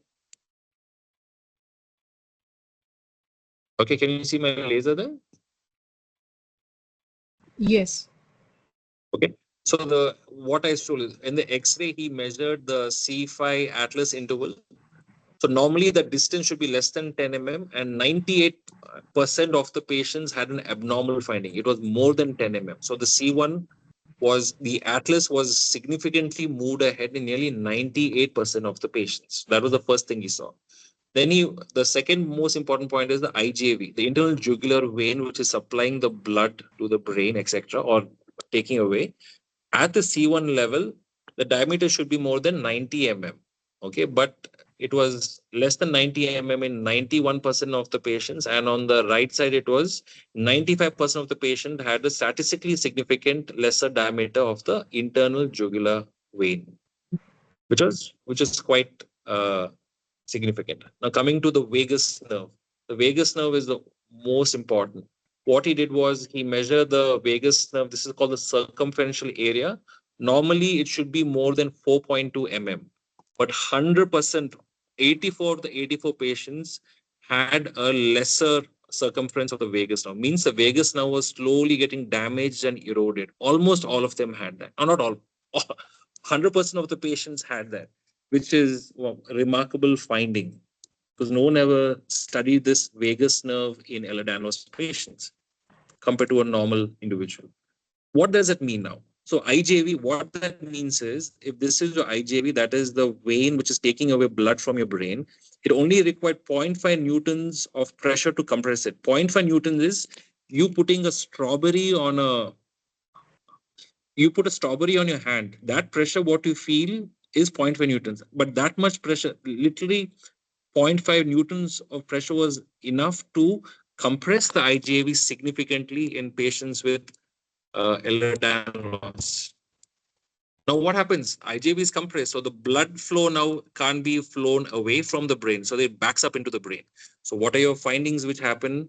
Speaker 2: Okay, can you see my laser there?
Speaker 1: Yes.
Speaker 2: Okay. So the what I showed is in the X-ray, he measured the C5 atlas interval. So normally the distance should be less than 10 mm, and 98% of the patients had an abnormal finding. It was more than 10 mm. So the C1 was the atlas was significantly moved ahead in nearly 98% of the patients. That was the first thing he saw. Then the second most important point is the IJV, the internal jugular vein, which is supplying the blood to the brain, etc., or taking away. At the C1 level, the diameter should be more than 90 mm. Okay, but it was less than 90 mm in 91% of the patients, and on the right side, it was 95% of the patient had a statistically significant lesser diameter of the internal jugular vein, which is quite significant. Now, coming to the vagus nerve, the vagus nerve is the most important. What he did was he measured the vagus nerve. This is called the circumferential area. Normally, it should be more than 4.2 mm, but 100%, 84 of the 84 patients had a lesser circumference of the vagus nerve. Means the vagus nerve was slowly getting damaged and eroded. Almost all of them had that. Or not all. 100% of the patients had that, which is a remarkable finding because no one ever studied this vagus nerve in Ehlers-Danlos patients compared to a normal individual. What does it mean now? So IJV, what that means is if this is your IJV, that is the vein which is taking away blood from your brain, it only required 0.5 newtons of pressure to compress it. 0.5 newtons is you putting a strawberry on a you put a strawberry on your hand. That pressure, what you feel is 0.5 newtons, but that much pressure, literally 0.5 newtons of pressure was enough to compress the IJV significantly in patients with Ehlers-Danlos. Now, what happens? IJV is compressed, so the blood flow now can't be flown away from the brain, so it backs up into the brain. So, what are your findings which happen?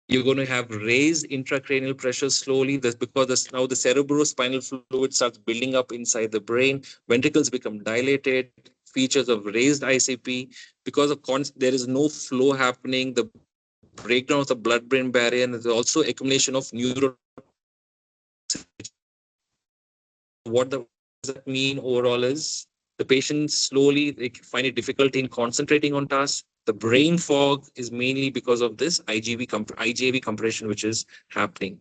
Speaker 2: You're going to have raised intracranial pressure slowly. That's because now the cerebrospinal fluid starts building up inside the brain. Ventricles become dilated. Features of raised ICP because of there is no flow happening. The breakdown of the blood-brain barrier, and there's also accumulation of what does that mean overall is the patients slowly they find it difficulty in concentrating on tasks. The brain fog is mainly because of this IJV compression, which is happening.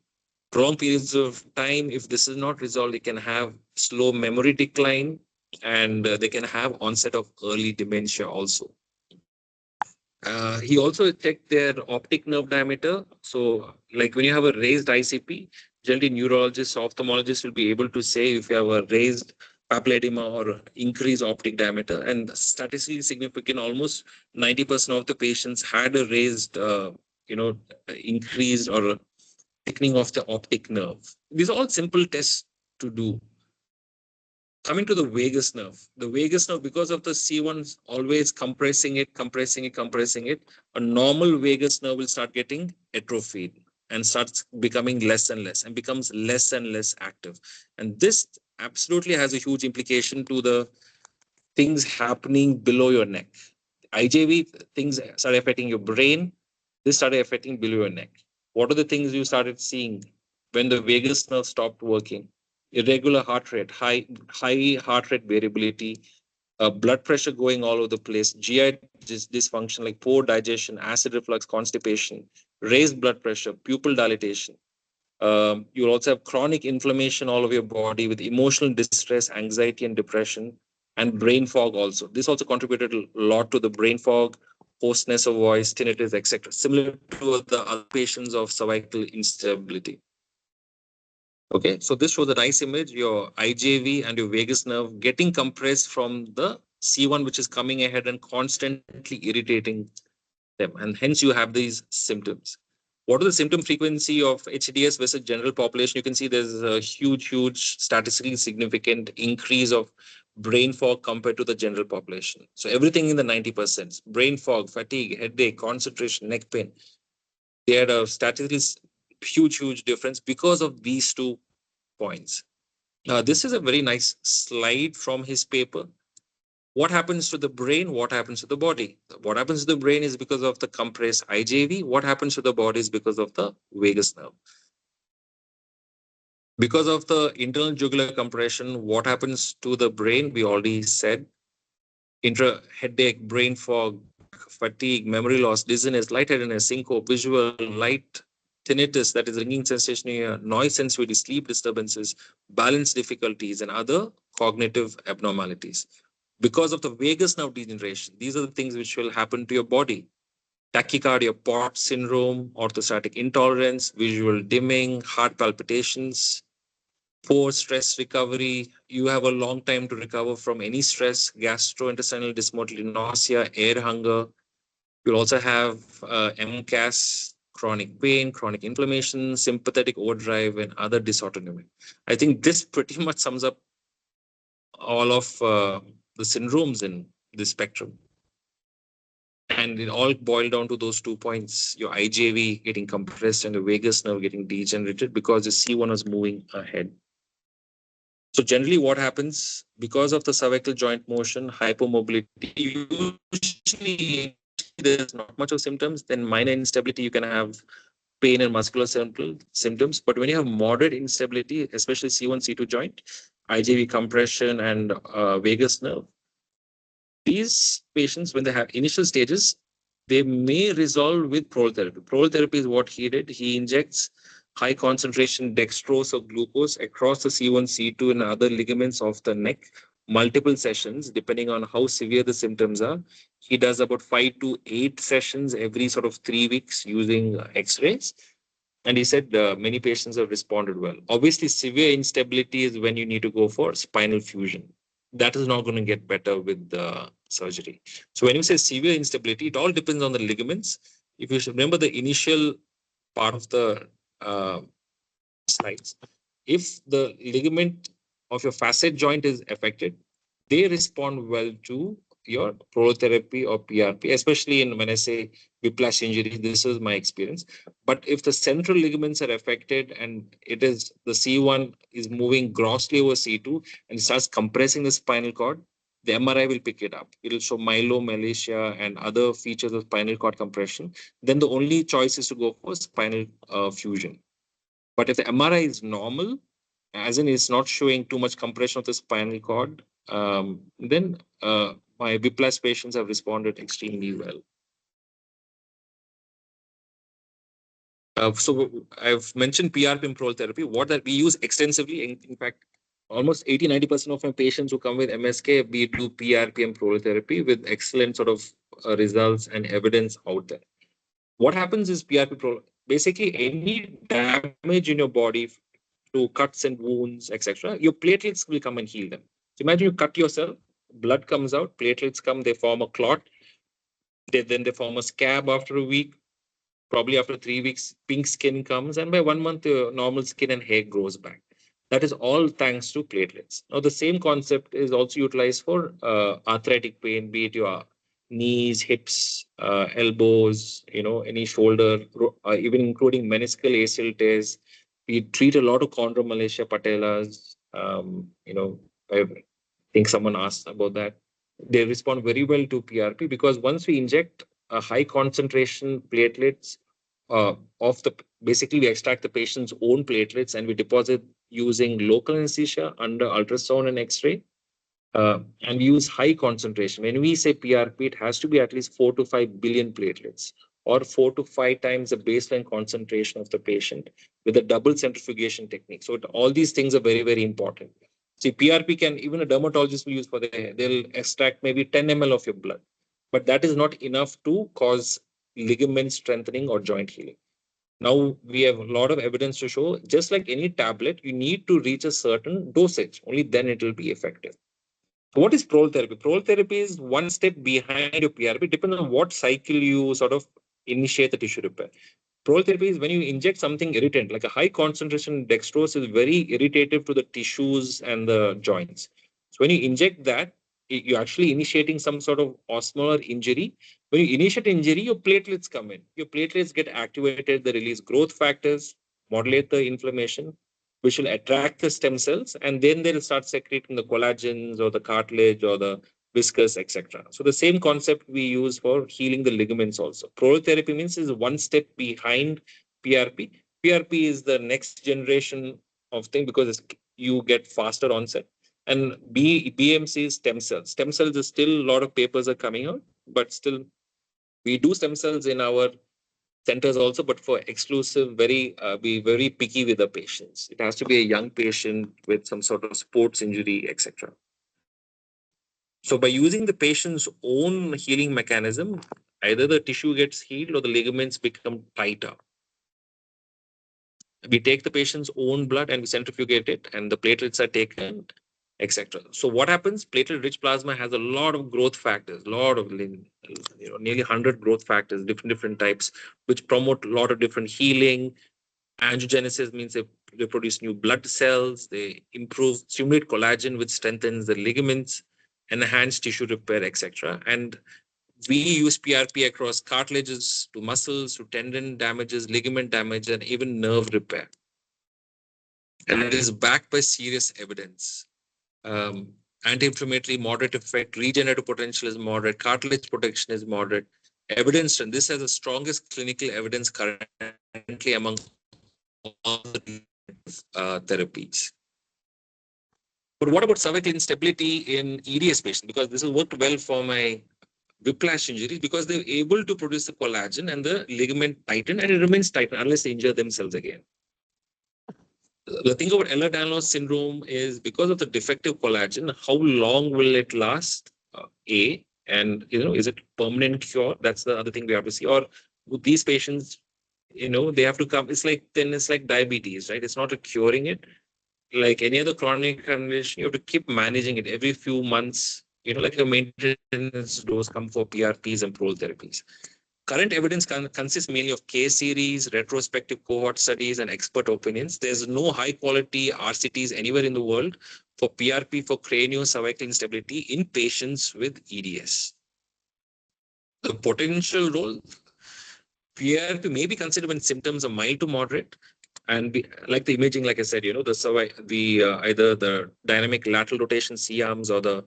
Speaker 2: Prolonged periods of time, if this is not resolved, they can have slow memory decline and they can have onset of early dementia also. He also checked their optic nerve diameter. So, like when you have a raised ICP, generally neurologists, ophthalmologists will be able to say if you have a raised papilledema or increased optic diameter. And statistically significant, almost 90% of the patients had a raised, increased or thickening of the optic nerve. These are all simple tests to do. Coming to the vagus nerve, because of the C1 always compressing it, a normal vagus nerve will start getting atrophied and starts becoming less and less and becomes less and less active. And this absolutely has a huge implication to the things happening below your neck. IJV things started affecting your brain. This started affecting below your neck. What are the things you started seeing when the vagus nerve stopped working? Irregular heart rate, high heart rate variability, blood pressure going all over the place, GI dysfunction like poor digestion, acid reflux, constipation, raised blood pressure, pupil dilatation. You'll also have chronic inflammation all over your body with emotional distress, anxiety, and depression, and brain fog also. This also contributed a lot to the brain fog, hoarseness of voice, tinnitus, etc., similar to the other patients of cervical instability. Okay, so this shows a nice image, your IJV and your vagus nerve getting compressed from the C1, which is coming ahead and constantly irritating them. And hence you have these symptoms. What is the symptom frequency of HDS versus general population? You can see there's a huge, statistically significant increase of brain fog compared to the general population. So everything in the 90%, brain fog, fatigue, headache, concentration, neck pain, they had a statistically huge difference because of these 2 points. This is a very nice slide from his paper. What happens to the brain? What happens to the body? What happens to the brain is because of the compressed IJV. What happens to the body is because of the vagus nerve. Because of the internal jugular compression, what happens to the brain? We already said headache, brain fog, fatigue, memory loss, dizziness, lightheadedness, syncope, visual, light, tinnitus, that is ringing sensation here, noise sensitivity, sleep disturbances, balance difficulties, and other cognitive abnormalities. Because of the vagus nerve degeneration, these are the things which will happen to your body. Tachycardia, POT syndrome, orthostatic intolerance, visual dimming, heart palpitations. Poor stress recovery, you have a long time to recover from any stress, gastrointestinal dysmotility, nausea, air hunger. You'll also have MCAS, chronic pain, chronic inflammation, sympathetic overdrive, and other dysautonomy. I think this pretty much sums up all of the syndromes in this spectrum. And it all boiled down to those 2 points, your IJV getting compressed and the vagus nerve getting degenerated because the C1 was moving ahead. So generally what happens because of the cervical joint motion, hypomobility, usually there's not much of symptoms, then minor instability, you can have pain and muscular symptoms. But when you have moderate instability, especially C1, C2 joint, IJV compression and vagus nerve, these patients, when they have initial stages, they may resolve with prolotherapy. Prolotherapy is what he did. He injects high concentration dextrose or glucose across the C1, C2, and other ligaments of the neck, multiple sessions, depending on how severe the symptoms are. He does about 5 to 8 sessions every sort of 3 weeks using X-rays. And he said many patients have responded well. Obviously, severe instability is when you need to go for spinal fusion. That is not going to get better with the surgery. So when you say severe instability, it all depends on the ligaments. If you should remember the initial part of the uh, slides, if the ligament of your facet joint is affected, they respond well to your prolotherapy or PRP, especially in when I say whiplash injury, this is my experience. But if the central ligaments are affected and it is the C1 is moving grossly over C2 and starts compressing the spinal cord, the MRI will pick it up. It will show myelomalacia and other features of spinal cord compression. Then the only choice is to go for spinal fusion. But if the MRI is normal, as in it's not showing too much compression of the spinal cord, then my whiplash patients have responded extremely well. So I've mentioned PRP and prolotherapy. What that we use extensively. In fact, almost 80-90% of my patients who come with MSK, we do PRP and prolotherapy with excellent sort of results and evidence out there. What happens is PRP pro basically any damage in your body to cuts and wounds, etc., your platelets will come and heal them. So imagine you cut yourself, blood comes out, platelets come, they form a clot, then they form a scab after a week. Probably after 3 weeks, pink skin comes, and by 1 month, normal skin and hair grows back. That is all thanks to platelets. Now, the same concept is also utilized for arthritic pain, be it your knees, hips, elbows, any shoulder, even including meniscal ACL tears. We treat a lot of chondromalacia patellas. I think someone asked about that. They respond very well to PRP because once we inject a high concentration platelets of the basically we extract the patient's own platelets and we deposit using local anesthesia under ultrasound and X-ray. And we use high concentration. When we say PRP, it has to be at least 4 to 5 billion platelets or 4 to 5 times the baseline concentration of the patient with a double centrifugation technique. So all these things are very important. See, PRP can, even a dermatologist will use for the hair. They'll extract maybe 10 ml of your blood. but that is not enough to cause ligament strengthening or joint healing. Now we have a lot of evidence to show, just like any tablet, you need to reach a certain dosage. Only then it will be effective. So what is prolotherapy? Prolotherapy is one step behind your PRP, depending on what cycle you sort of initiate the tissue repair. Prolotherapy is when you inject something irritant, like a high concentration dextrose is very irritative to the tissues and the joints. So when you inject that, you're actually initiating some sort of osmolar injury. When you initiate injury, your platelets come in. Your platelets get activated, they release growth factors, modulate the inflammation, which will attract the stem cells, and then they'll start secreting the collagens or the cartilage or the viscous, etc. So the same concept we use for healing the ligaments also. Prolotherapy means is one step behind PRP. PRP is the next generation of thing because you get faster onset. And BMC is stem cells. Stem cells is still a lot of papers are coming out, but still we do stem cells in our centers also, but for exclusive, be very picky with the patients. It has to be a young patient with some sort of sports injury, etc. So by using the patient's own healing mechanism, either the tissue gets healed or the ligaments become tighter. We take the patient's own blood and we centrifugate it, and the platelets are taken, etc. So what happens? Platelet-rich plasma has a lot of growth factors, nearly 100 growth factors, different types, which promote a lot of different healing. Angiogenesis means they produce new blood cells, they stimulate collagen, which strengthens the ligaments, enhance tissue repair, etc. And we use PRP across cartilages to muscles to tendon damages, ligament damage, and even nerve repair. And it is backed by serious evidence. Anti-inflammatory moderate effect, regenerative potential is moderate, cartilage protection is moderate. Evidence, and this has the strongest clinical evidence currently among all the therapies. But what about cervical instability in EDS patients? Because this has worked well for my whiplash injuries because they're able to produce the collagen and the ligament tighten, and it remains tighten unless they injure themselves again. The thing about Ehlers-Danlos syndrome is because of the defective collagen, how long will it last? And is it permanent cure? That's the other thing we have to see. Or with these patients, they have to come. It's like diabetes, right? It's not a curing it. Like any other chronic condition, you have to keep managing it every few months. Like a maintenance dose come for PRPs and therapies. Current evidence consists mainly of case series, retrospective cohort studies, and expert opinions. There's no high quality RCTs anywhere in the world for PRP for craniocervical instability in patients with EDS. The potential role, PRP may be considered when symptoms are mild to moderate, and like the imaging, like I said, either the dynamic lateral rotation C arms or the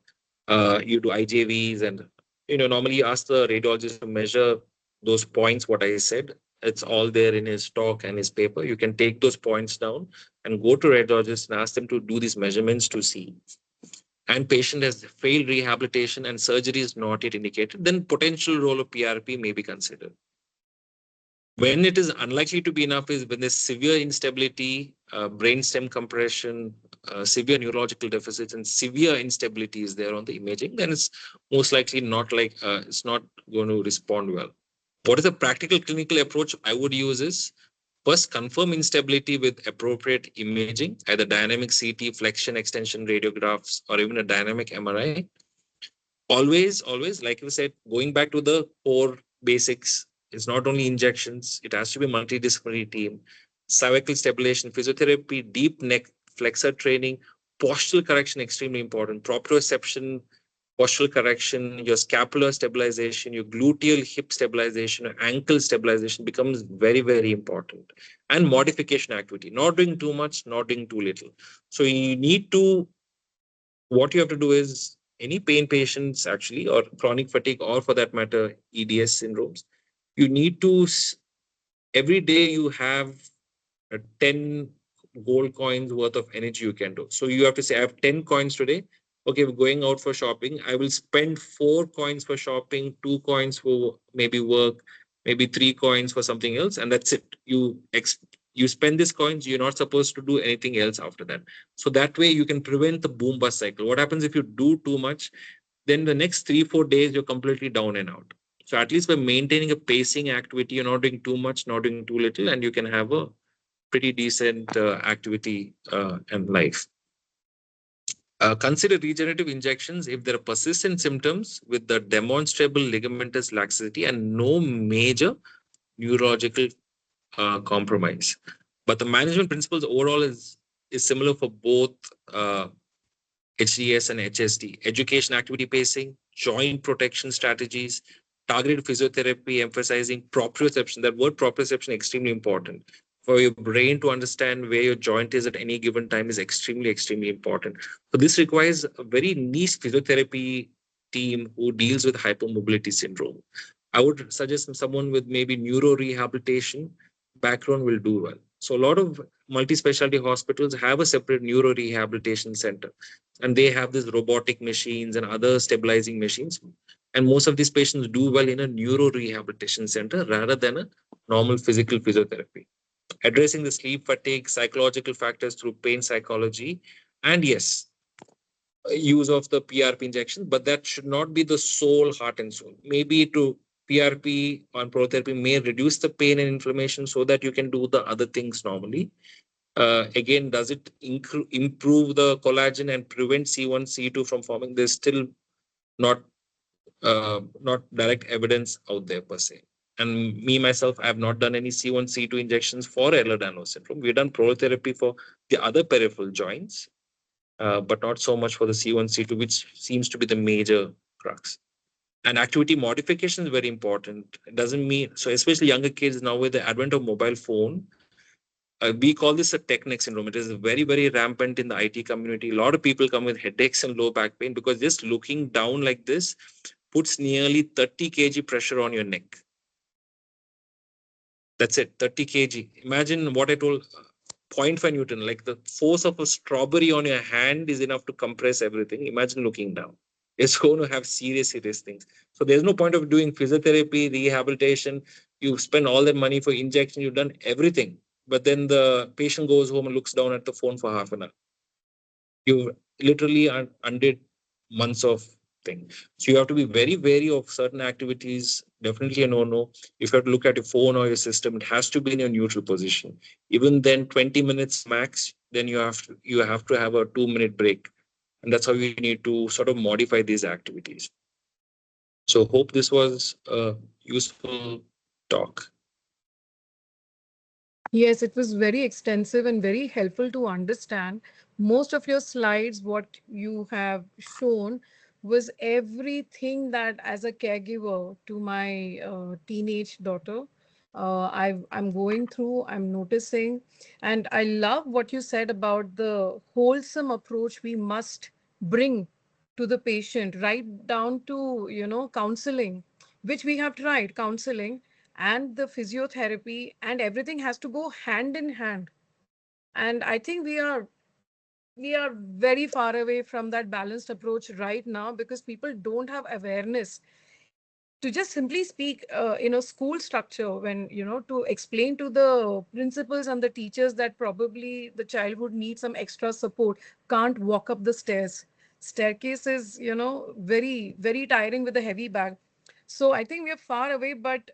Speaker 2: you do IJVs, and normally you ask the radiologist to measure those points. What I said, it's all there in his talk and his paper. You can take those points down and go to radiologist and ask them to do these measurements to see. And patient has failed rehabilitation and surgery is not yet indicated, then potential role of PRP may be considered. When it is unlikely to be enough is when there's severe instability, brainstem compression, severe neurological deficits, and severe instability is there on the imaging, then it's most likely it's not going to respond well. What is the practical clinical approach I would use is first confirm instability with appropriate imaging, either dynamic CT, flexion extension radiographs, or even a dynamic MRI. Always, like you said, going back to the core basics, it's not only injections, it has to be a multidisciplinary team, cervical stabilization, physiotherapy, deep neck flexor training, postural correction, extremely important, proprioception, postural correction, your scapular stabilization, your gluteal hip stabilization, your ankle stabilization becomes very, very important. And modification activity, not doing too much, not doing too little. So what you have to do is any pain patients actually, or chronic fatigue, or for that matter, EDS syndromes, you need to, every day you have 10 gold coins worth of energy you can do. So you have to say, I have 10 coins today. Okay, we're going out for shopping. I will spend 4 coins for shopping, 2 coins for maybe work, maybe 3 coins for something else. And that's it. You spend these coins, you're not supposed to do anything else after that. So that way you can prevent the boom bust cycle. What happens if you do too much? then the next 3-4 days you're completely down and out. So at least by maintaining a pacing activity, you're not doing too much, not doing too little, and you can have a pretty decent activity and life. Consider regenerative injections if there are persistent symptoms with the demonstrable ligamentous laxity and no major neurological compromise. But the management principles overall is similar for both HDS and HSD. Education activity pacing, joint protection strategies, targeted physiotherapy, emphasizing proprioception. That word proprioception extremely important. For your brain to understand where your joint is at any given time is extremely, extremely important. So this requires a very niche physiotherapy team who deals with hypermobility syndrome. I would suggest someone with maybe neuro rehabilitation background will do well. So a lot of multi-specialty hospitals have a separate neuro rehabilitation center, and they have these robotic machines and other stabilizing machines. And most of these patients do well in a neuro rehabilitation center rather than a normal physical physiotherapy. Addressing the sleep fatigue, psychological factors through pain psychology, and yes, use of the PRP injection, but that should not be the sole heart and soul. Maybe to PRP on protherapy may reduce the pain and inflammation so that you can do the other things normally. Again, does it improve the collagen and prevent C1, C2 from forming? There's still not not direct evidence out there per se. And me myself, I have not done any C1, C2 injections for Ehlers-Danlos syndrome. We've done prolotherapy for the other peripheral joints, but not so much for the C1, C2, which seems to be the major crux. And activity modification is very important. It doesn't mean so, especially younger kids now with the advent of mobile phone. We call this a tech neck syndrome. It is very, very rampant in the IT community. A lot of people come with headaches and low back pain because just looking down like this puts nearly 30 kg pressure on your neck. That's it, 30 kg. Imagine what I told, 0.5 Newton, like the force of a strawberry on your hand is enough to compress everything. Imagine looking down. It's going to have serious, serious things. So there's no point of doing physiotherapy, rehabilitation. You spend all that money for injection, you've done everything. But then the patient goes home and looks down at the phone for half an hour. You literally undid months of thing. So you have to be very wary of certain activities. Definitely a no. If you have to look at your phone or your system, it has to be in a neutral position. Even then, 20 minutes max. Then you have to have a 2-minute break, and that's how you need to sort of modify these activities. So hope this was a useful talk.
Speaker 1: Yes, it was very extensive and very helpful to understand. Most of your slides, what you have shown, was everything that, as a caregiver to my teenage daughter, I'm going through, I'm noticing. And I love what you said about the wholesome approach we must bring to the patient, right down to, counseling, which we have tried, counseling and the physiotherapy, and everything has to go hand in hand. And I think we are very far away from that balanced approach right now because people don't have awareness to just simply speak in a school structure, when to explain to the principals and the teachers that probably the child would need some extra support, can't walk up the staircase is very, very tiring with a heavy bag. So I think we are far away, but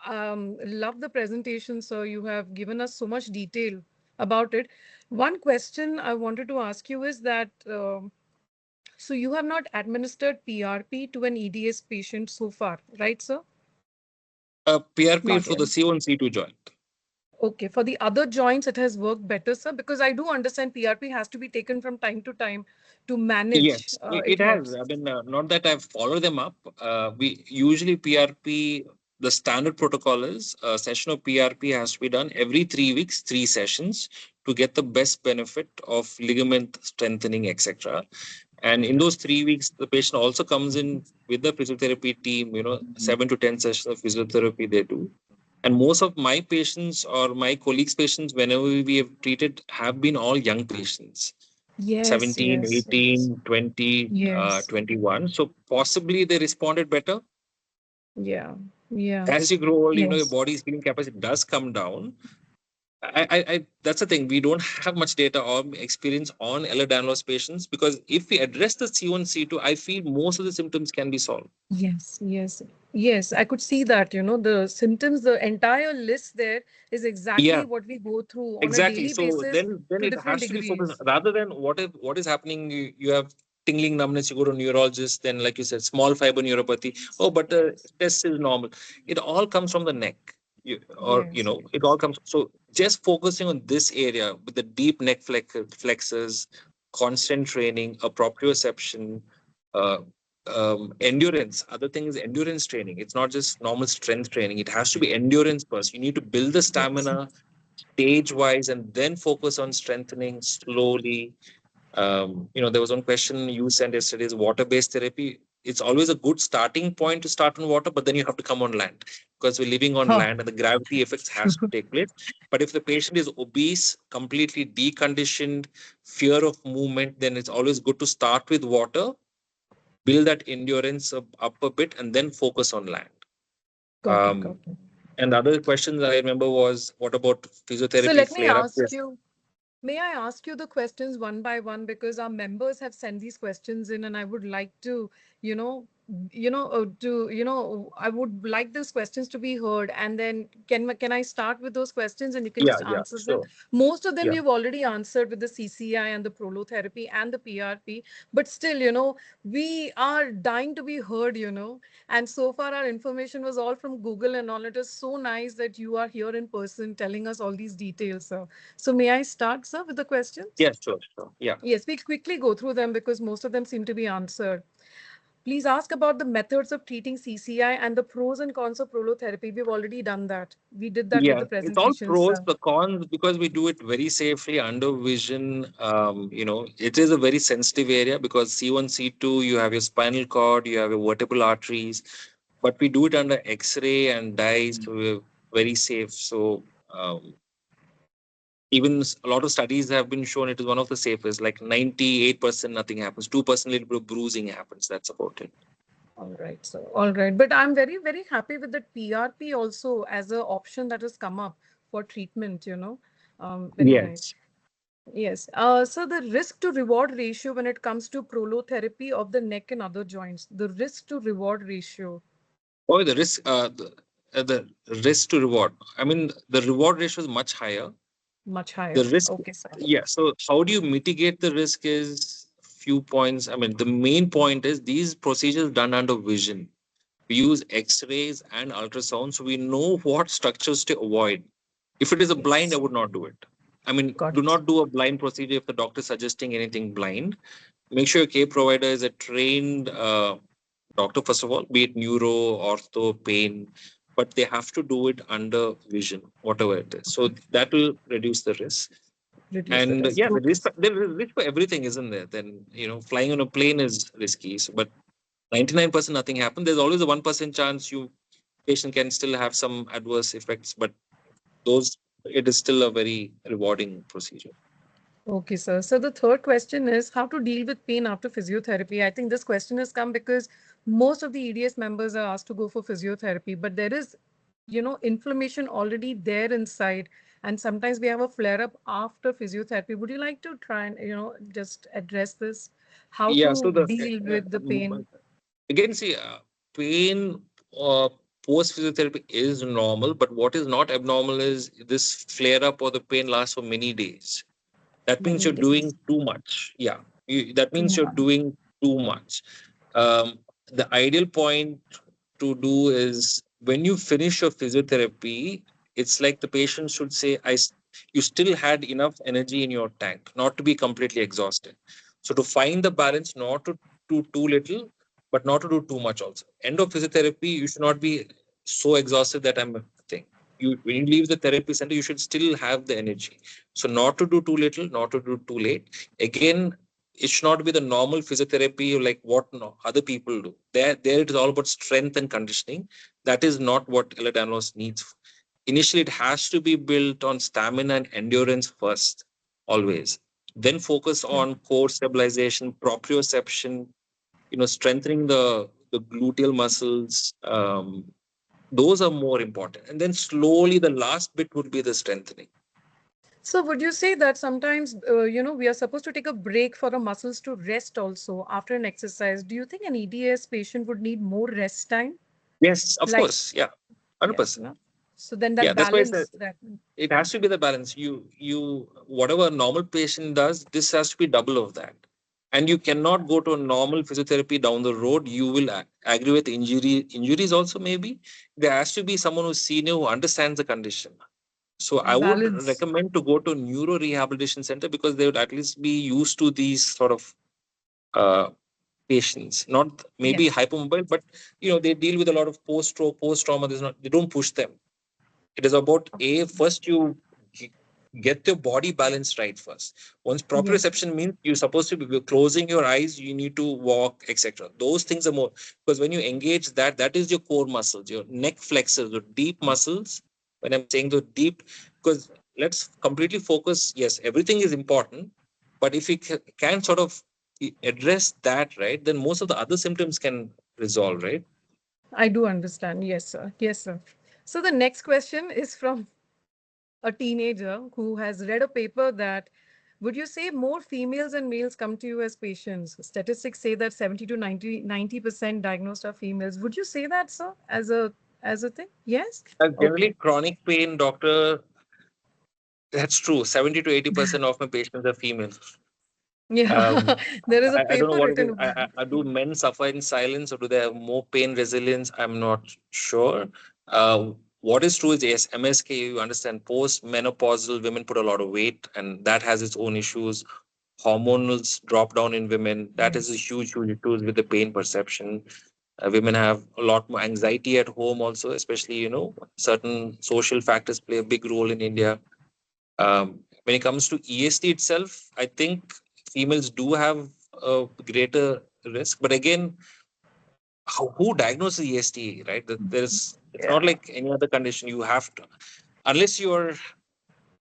Speaker 1: love the presentation. So you have given us so much detail about it. One question I wanted to ask you is that so you have not administered PRP to an EDS patient so far, right, sir?
Speaker 2: PRP
Speaker 1: Not
Speaker 2: for
Speaker 1: yet.
Speaker 2: the C1, C2 joint.
Speaker 1: Okay. For the other joints, it has worked better, sir, because I do understand PRP has to be taken from time to time to manage.
Speaker 2: Yes,
Speaker 1: It
Speaker 2: it has.
Speaker 1: helps.
Speaker 2: I mean, not that I've followed them up. We usually PRP, the standard protocol is a session of PRP has to be done every 3 weeks, 3 sessions to get the best benefit of ligament strengthening, etc. And in those 3 weeks, the patient also comes in with the physiotherapy team, 7 to 10 sessions of physiotherapy they do. And most of my patients or my colleagues' patients, whenever we have treated, have been all young patients.
Speaker 1: Yes,
Speaker 2: 17,
Speaker 1: yes, yes.
Speaker 2: 18, 20,
Speaker 1: Yes.
Speaker 2: 21. So possibly they responded better.
Speaker 1: Yeah. Yeah.
Speaker 2: As you grow old, your
Speaker 1: Yes.
Speaker 2: body's healing capacity does come down. That's the thing. We don't have much data or experience on Ehlers-Danlos patients, because if we address the C1, C2, I feel most of the symptoms can be solved.
Speaker 1: Yes, yes, yes. I could see that, the symptoms, the entire list there is
Speaker 2: Yeah,
Speaker 1: exactly what we go through on a
Speaker 2: exactly.
Speaker 1: daily
Speaker 2: So
Speaker 1: basis
Speaker 2: then
Speaker 1: to
Speaker 2: it
Speaker 1: different
Speaker 2: has to be focused,
Speaker 1: degrees.
Speaker 2: rather than what is happening. You have tingling numbness. You go to neurologist. Then, like you said, small fiber neuropathy. Oh, but the
Speaker 1: Yes,
Speaker 2: test is normal. It all comes from the neck.
Speaker 1: yes,
Speaker 2: It all
Speaker 1: yes.
Speaker 2: comes. So just focusing on this area with the deep neck flexors, constant training, a proprioception, uh, endurance. Other thing is endurance training. It's not just normal strength training. It has to be endurance first. You need to build the
Speaker 1: Yes.
Speaker 2: stamina stage wise and then focus on strengthening slowly. There was one question you sent yesterday, is water based therapy. It's always a good starting point to start on water, but then you have to come on land, because we're living on
Speaker 1: Huh.
Speaker 2: land and the gravity effects has to take place. But if the patient is obese, completely deconditioned, fear of movement, then it's always good to start with water, build that endurance up a bit, and then focus on land.
Speaker 1: Got it, got
Speaker 2: um,
Speaker 1: it.
Speaker 2: and the other questions I remember was, what about
Speaker 1: So
Speaker 2: physiotherapy
Speaker 1: let me
Speaker 2: flare up?
Speaker 1: ask you, may I ask you the questions one by one, because our members have sent these questions in, and I would like to, you know, I would like those questions to be heard, and then can I start with those questions and you can
Speaker 2: Yeah,
Speaker 1: just
Speaker 2: yeah,
Speaker 1: answer them?
Speaker 2: sure.
Speaker 1: Most of them
Speaker 2: Yeah.
Speaker 1: you've already answered with the CCI and the prolotherapy and the PRP, but still, we are dying to be heard, and so far our information was all from Google and all. It is so nice that you are here in person telling us all these details, sir. So may I start, sir, with the questions?
Speaker 2: Yeah, sure, sure. Yeah.
Speaker 1: Yes, we'll quickly go through them because most of them seem to be answered. Please ask about the methods of treating CCI and the pros and cons of prolotherapy. We've already done that. We did that with
Speaker 2: Yeah,
Speaker 1: the
Speaker 2: it's all
Speaker 1: presentation,
Speaker 2: pros,
Speaker 1: sir.
Speaker 2: the cons, because we do it very safely under vision. It is a very sensitive area because C1, C2, you have your spinal cord, you have your vertebral arteries, but we do it under X-ray and dye, so we're very safe. So even a lot of studies have been shown it is one of the safest, like 98% nothing happens, 2% little bit of bruising happens. That's about it.
Speaker 1: All right, sir. All right. But I'm very, very happy with the PRP also as an option that has come up for treatment, very nice.
Speaker 2: Yes.
Speaker 1: Yes. So the risk to reward ratio when it comes to prolotherapy of the neck and other joints, the risk to reward ratio,
Speaker 2: Oh, the risk to reward. I mean, the reward ratio is much higher.
Speaker 1: much
Speaker 2: The
Speaker 1: higher.
Speaker 2: risk,
Speaker 1: Okay, sir.
Speaker 2: yeah. So how do you mitigate the risk is few points. I mean, the main point is these procedures done under vision. We use X-rays and ultrasound, so we know what structures to avoid. If it is a blind, I
Speaker 1: Yes.
Speaker 2: would not do it. I mean,
Speaker 1: Got
Speaker 2: do
Speaker 1: it.
Speaker 2: not do a blind procedure if the doctor is suggesting anything blind. Make sure your care provider is a trained doctor, first of all, be it neuro, ortho, pain, but they have to do it under vision, whatever it is. So that will reduce the risk.
Speaker 1: Reduce the
Speaker 2: And
Speaker 1: risk.
Speaker 2: yeah,
Speaker 1: Okay.
Speaker 2: there is risk for everything, isn't there? Then, flying on a plane is risky. So, but 99% nothing happened. There's always a 1% chance you patient can still have some adverse effects, but those it is still a very rewarding procedure.
Speaker 1: Okay, sir. So the third question is how to deal with pain after physiotherapy. I think this question has come because most of the EDS members are asked to go for physiotherapy, but there is, inflammation already there inside. And sometimes we have a flare up after physiotherapy. Would you like to try and, just address this? How
Speaker 2: Yeah. So
Speaker 1: to
Speaker 2: the
Speaker 1: deal with the pain?
Speaker 2: again, see, pain post physiotherapy is normal, but what is not abnormal is this flare up or the pain lasts for many days. That means
Speaker 1: Many
Speaker 2: you're
Speaker 1: days.
Speaker 2: doing too much. Yeah, that
Speaker 1: Too
Speaker 2: means you're
Speaker 1: much.
Speaker 2: doing too much. The ideal point to do is when you finish your physiotherapy, it's like the patient should say, you still had enough energy in your tank, not to be completely exhausted. So to find the balance, not to do too little, but not to do too much also. End of physiotherapy, you should not be so exhausted that I'm a thing. When you leave the therapy center, you should still have the energy. So not to do too little, not to do too late. Again, it should not be the normal physiotherapy like what other people do. There it is all about strength and conditioning. That is not what Ehlers needs. Initially, it has to be built on stamina and endurance first, always. Then focus on core stabilization, proprioception, strengthening the gluteal muscles. Those are more important. And then slowly, the last bit would be the strengthening.
Speaker 1: So would you say that sometimes, we are supposed to take a break for the muscles to rest also after an exercise? Do you think an EDS patient would need more rest time?
Speaker 2: Yes, of
Speaker 1: Like,
Speaker 2: course. Yeah,
Speaker 1: yes,
Speaker 2: 100%.
Speaker 1: no? So then
Speaker 2: Yeah,
Speaker 1: that
Speaker 2: that's why I said
Speaker 1: balance that,
Speaker 2: it has to be the balance. You whatever a normal patient does, this has to be double of that. And you cannot go to a normal physiotherapy down the road. You will aggravate injuries also maybe. There has to be someone who's senior who understands the condition. So I would
Speaker 1: balance.
Speaker 2: recommend to go to neuro rehabilitation center because they would at least be used to these sort of uh, patients. Not maybe
Speaker 1: Yes.
Speaker 2: hypermobile, but they deal with a lot of post-stroke, post-trauma. There's not they don't push them. It is about first you g- get your body balance right first. Once
Speaker 1: Yes.
Speaker 2: proprioception means you're supposed to be closing your eyes, you need to walk, etc. Those things are more because when you engage that is your core muscles, your neck flexors, your deep muscles. When I'm saying the deep, because let's completely focus. Yes, everything is important, but if we can sort of address that, right, then most of the other symptoms can resolve, right?
Speaker 1: I do understand. Yes, sir. Yes, sir. So the next question is from a teenager who has read a paper that would you say more females and males come to you as patients? Statistics say that 70 to 90% diagnosed are females. Would you say that, sir, as a thing? Yes?
Speaker 2: Generally,
Speaker 1: Okay.
Speaker 2: chronic pain, doctor. That's true. 70 to 80% of my patients are female.
Speaker 1: Yeah.
Speaker 2: Um,
Speaker 1: There is a
Speaker 2: I don't know
Speaker 1: paper
Speaker 2: what it is.
Speaker 1: written about it.
Speaker 2: Do men suffer in silence or do they have more pain resilience? I'm not sure. What is true is yes, MSK, you understand, post menopausal women put a lot of weight and that has its own issues. Hormonals drop down in women. That is a
Speaker 1: Yes.
Speaker 2: huge issue with the pain perception. Women have a lot more anxiety at home also, especially, certain social factors play a big role in India. When it comes to EST itself, I think females do have a greater risk. But again, who diagnoses EST, right? It's not
Speaker 1: Yeah.
Speaker 2: like any other condition. You have to, unless you're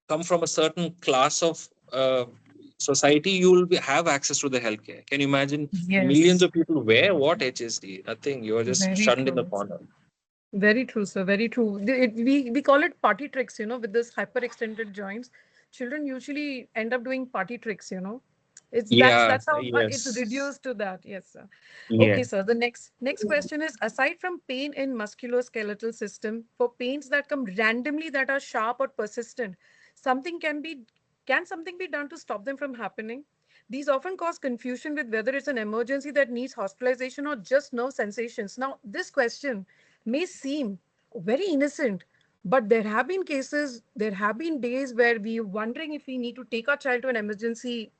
Speaker 2: come from a certain class of society, you will have access to the healthcare. Can you imagine millions
Speaker 1: Yes.
Speaker 2: of people where what HSD? Nothing. You are just
Speaker 1: Very
Speaker 2: shunned in the
Speaker 1: true.
Speaker 2: corner.
Speaker 1: Very true, sir. Very true. We call it party tricks, with this hyperextended joints. Children usually end up doing party tricks. It's
Speaker 2: Yeah.
Speaker 1: that's how it's
Speaker 2: Yes.
Speaker 1: reduced to that. Yes, sir. Okay,
Speaker 2: Yeah.
Speaker 1: sir. The next question is aside from pain in musculoskeletal system, for pains that come randomly that are sharp or persistent, something can something be done to stop them from happening? These often cause confusion with whether it's an emergency that needs hospitalization or just nerve sensations. Now, this question may seem very innocent, but there have been days where we are wondering if we need to take our child to an emergency,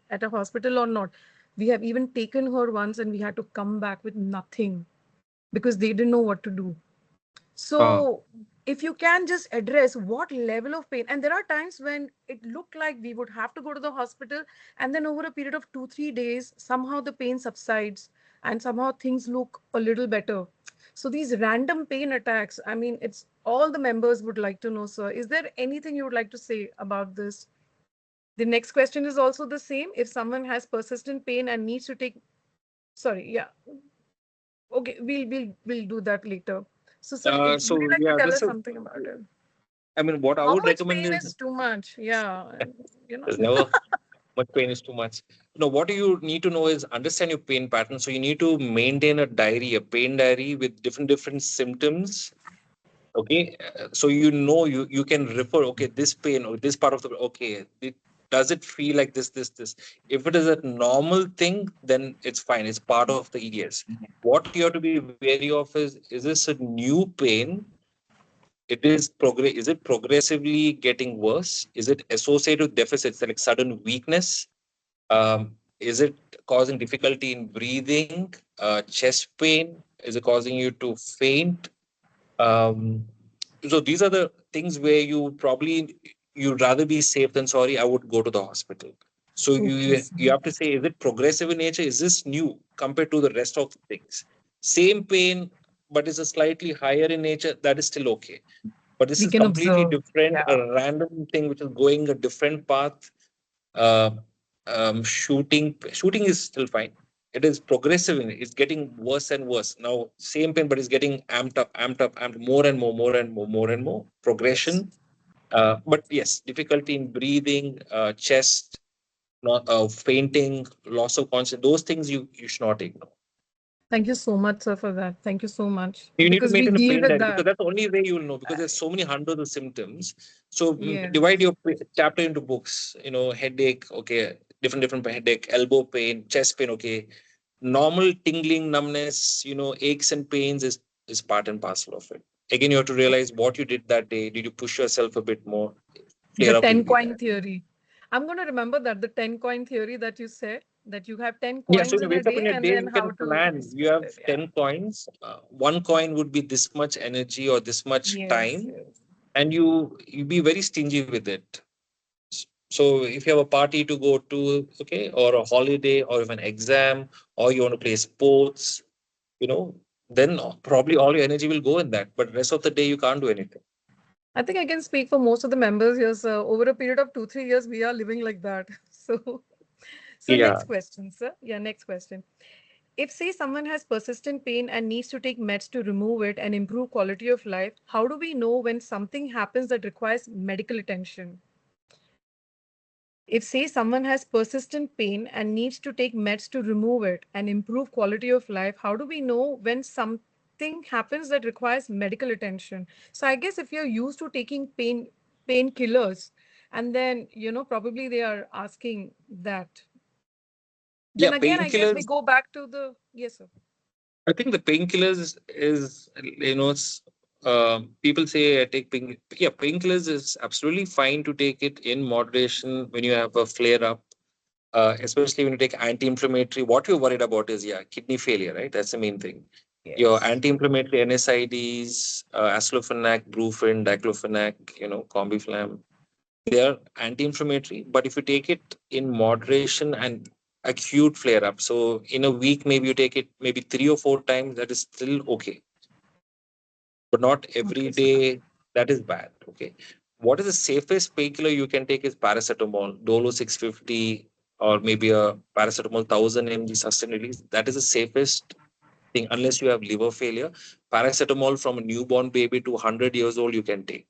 Speaker 1: at a hospital or not. We have even taken her once and we had to come back with nothing because they didn't know what to do.
Speaker 2: Uh,
Speaker 1: So, if you can just address what level of pain, and there are times when it looked like we would have to go to the hospital, and then over a period of 2, 3 days, somehow the pain subsides and somehow things look a little better. So, these random pain attacks, I mean, it's all the members would like to know, sir. Is there anything you would like to say about this? The next question is also the same. If someone has persistent pain and needs to take, sorry, yeah, okay, we'll do that later. So, sir, would you
Speaker 2: so
Speaker 1: like to
Speaker 2: yeah,
Speaker 1: tell
Speaker 2: this
Speaker 1: us
Speaker 2: is.
Speaker 1: something about it?
Speaker 2: I mean, what I
Speaker 1: How
Speaker 2: would
Speaker 1: much
Speaker 2: recommend
Speaker 1: pain
Speaker 2: is
Speaker 1: is too much? Yeah, you know.
Speaker 2: there's never much pain is too much. No, what you need to know is understand your pain pattern. So you need to maintain a diary, a pain diary with different symptoms. Okay, so you can refer. Okay, this pain or this part of the does it feel like this? If it is a normal thing, then it's fine. It's part of the EDS. What you have to be wary of is this a new pain? Is it progressively getting worse? Is it associated with deficits like sudden weakness? Is it causing difficulty in breathing, chest pain? Is it causing you to faint? Um, so these are the things where you'd rather be safe than sorry. I would go to the hospital. So
Speaker 1: Okay,
Speaker 2: you
Speaker 1: sir.
Speaker 2: have to say, is it progressive in nature? Is this new compared to the rest of the things? Same pain, but it's a slightly higher in nature. That is still okay. But this
Speaker 1: We
Speaker 2: is
Speaker 1: can
Speaker 2: completely
Speaker 1: observe.
Speaker 2: different,
Speaker 1: Yeah.
Speaker 2: a random thing which is going a different path. uh, shooting is still fine. It is progressive in it. It's getting worse and worse now. Same pain, but it's getting amped up, more and more, more and more, more and more
Speaker 1: Yes.
Speaker 2: progression. But yes, difficulty in breathing, chest, not fainting, loss of consciousness. Those things you should not ignore.
Speaker 1: Thank you so much, sir, for that. Thank you so much.
Speaker 2: You need to
Speaker 1: Because we
Speaker 2: maintain a
Speaker 1: deal
Speaker 2: pain
Speaker 1: with
Speaker 2: diary because
Speaker 1: that.
Speaker 2: that's the only way you'll know. Because
Speaker 1: Uh,
Speaker 2: there's so many hundreds of symptoms. So divide
Speaker 1: yes.
Speaker 2: your chapter into books. Headache, okay, different headache, elbow pain, chest pain, okay. Normal tingling, numbness, aches and pains is part and parcel of it. Again, you have to realize what you did that day. Did you push yourself a bit more?
Speaker 1: The
Speaker 2: Flare up will
Speaker 1: 10
Speaker 2: be
Speaker 1: coin
Speaker 2: there.
Speaker 1: theory. I'm going to remember that the 10 coin theory that you said, that you have 10
Speaker 2: Yeah, so
Speaker 1: coins
Speaker 2: you
Speaker 1: in a
Speaker 2: wake up
Speaker 1: day
Speaker 2: in a
Speaker 1: and
Speaker 2: day,
Speaker 1: then
Speaker 2: you
Speaker 1: how
Speaker 2: can
Speaker 1: to
Speaker 2: plan. You
Speaker 1: spend
Speaker 2: have
Speaker 1: it. Yeah.
Speaker 2: 10 coins. One coin would be this much energy or this much
Speaker 1: Yes,
Speaker 2: time,
Speaker 1: yes.
Speaker 2: and you be very stingy with it. So if you have a party to go to, okay, or a holiday, or if an exam, or you want to play sports, you know, then probably all your energy will go in that. But rest of the day, you can't do anything.
Speaker 1: I think I can speak for most of the members here. So over a period of 2, 3 years, we are living like that. So
Speaker 2: Yeah.
Speaker 1: next question, sir. Yeah, next question. If say someone has persistent pain and needs to take meds to remove it and improve quality of life, how do we know when something happens that requires medical attention? If say someone has persistent pain and needs to take meds to remove it and improve quality of life, how do we know when something happens that requires medical attention? So I guess if you're used to taking painkillers, and then probably they are asking that,
Speaker 2: Yeah,
Speaker 1: then again I guess we
Speaker 2: painkillers.
Speaker 1: go back to the yes sir.
Speaker 2: I think the painkillers is, people say I take pain. Yeah, painkillers is absolutely fine to take it in moderation when you have a flare up, especially when you take anti-inflammatory. What you're worried about is, yeah, kidney failure, right? That's the main thing. Your
Speaker 1: Yes.
Speaker 2: anti-inflammatory NSAIDs, aceclofenac, brufen, diclofenac, combiflam, they are anti-inflammatory. But if you take it in moderation and acute flare-up, so in a week maybe you take it maybe 3 or 4 times, that is still okay. But not every
Speaker 1: Okay, sir.
Speaker 2: day. That is bad. Okay. What is the safest painkiller you can take is paracetamol, Dolo 650, or maybe a paracetamol 1000 mg sustained release. That is the safest thing unless you have liver failure. Paracetamol from a newborn baby to 100 years old, you can take.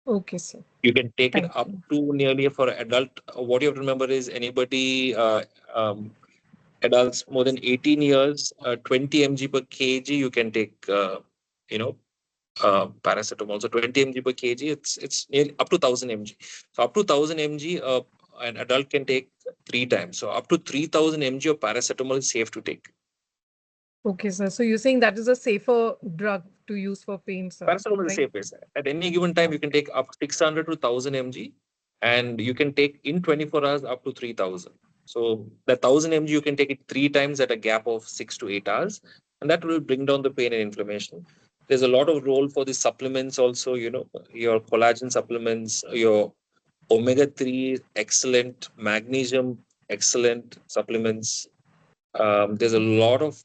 Speaker 1: Okay, sir.
Speaker 2: You can take it
Speaker 1: Thank
Speaker 2: up
Speaker 1: you.
Speaker 2: to nearly for adult. What you have to remember is anybody, adults more than 18 years, 20 mg per kg, you can take, you know, paracetamol. So 20 mg per kg, it's nearly up to 1000 mg. So up to 1000 mg, an adult can take 3 times. So up to 3000 mg of paracetamol is safe to take.
Speaker 1: Okay, sir. So you're saying that is a safer drug to use for pain, sir,
Speaker 2: Paracetamol is the
Speaker 1: right?
Speaker 2: safest. At any given time, you can take up 600 to 1000 mg, and you can take in 24 hours up to 3000. So the 1000 mg, you can take it 3 times at a gap of 6 to 8 hours, and that will bring down the pain and inflammation. There's a lot of role for the supplements also, your collagen supplements, your omega-3, excellent, magnesium, excellent supplements. There's a lot of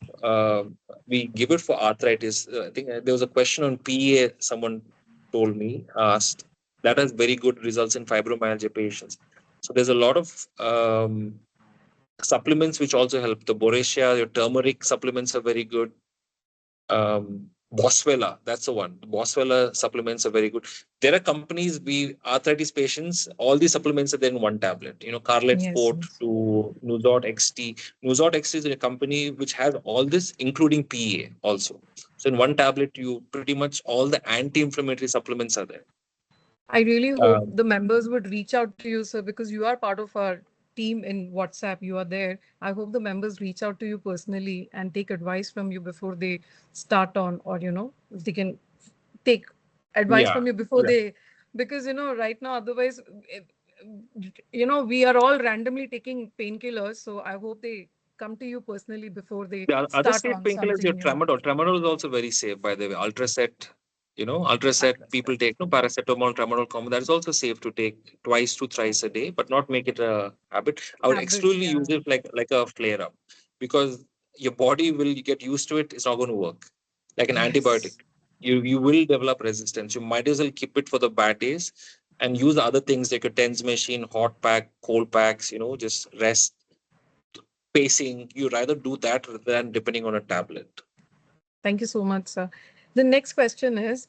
Speaker 2: we give it for arthritis. I think there was a question on PA. Someone told me asked that has very good results in fibromyalgia patients. So there's a lot of supplements which also help. The Boracia, your turmeric supplements are very good. Boswellia, that's the one. Boswellia supplements are very good. There are companies, we arthritis patients, all these supplements are there in one tablet. Carlet
Speaker 1: Yes,
Speaker 2: Fort
Speaker 1: yes.
Speaker 2: to Nuzort XT. Nuzort XT is a company which has all this, including PA also. So in one tablet, you pretty much all the anti-inflammatory supplements are there.
Speaker 1: I really hope
Speaker 2: Um,
Speaker 1: the members would reach out to you, sir, because you are part of our team in WhatsApp. You are there. I hope the members reach out to you personally and take advice from you before they start on, or, if they can take advice
Speaker 2: yeah,
Speaker 1: from you before
Speaker 2: yeah.
Speaker 1: they, because, right now, otherwise, we are all randomly taking painkillers. So I hope they come to you personally before they
Speaker 2: The other
Speaker 1: start
Speaker 2: safe
Speaker 1: on
Speaker 2: painkiller is your
Speaker 1: something new.
Speaker 2: tramadol. Tramadol is also very safe, by the way. Ultraset, Ultraset people take no paracetamol, tramadol combo. That is also safe to take twice to thrice a day, but not make it a habit. I would
Speaker 1: Habit,
Speaker 2: exclusively
Speaker 1: yeah.
Speaker 2: use it like a flare up because your body will get used to it. It's not going to work like an antibiotic.
Speaker 1: Yes.
Speaker 2: You will develop resistance. You might as well keep it for the bad days and use other things like a TENS machine, hot pack, cold packs. Just rest pacing. You rather do that rather than depending on a tablet.
Speaker 1: Thank you so much, sir. The next question is,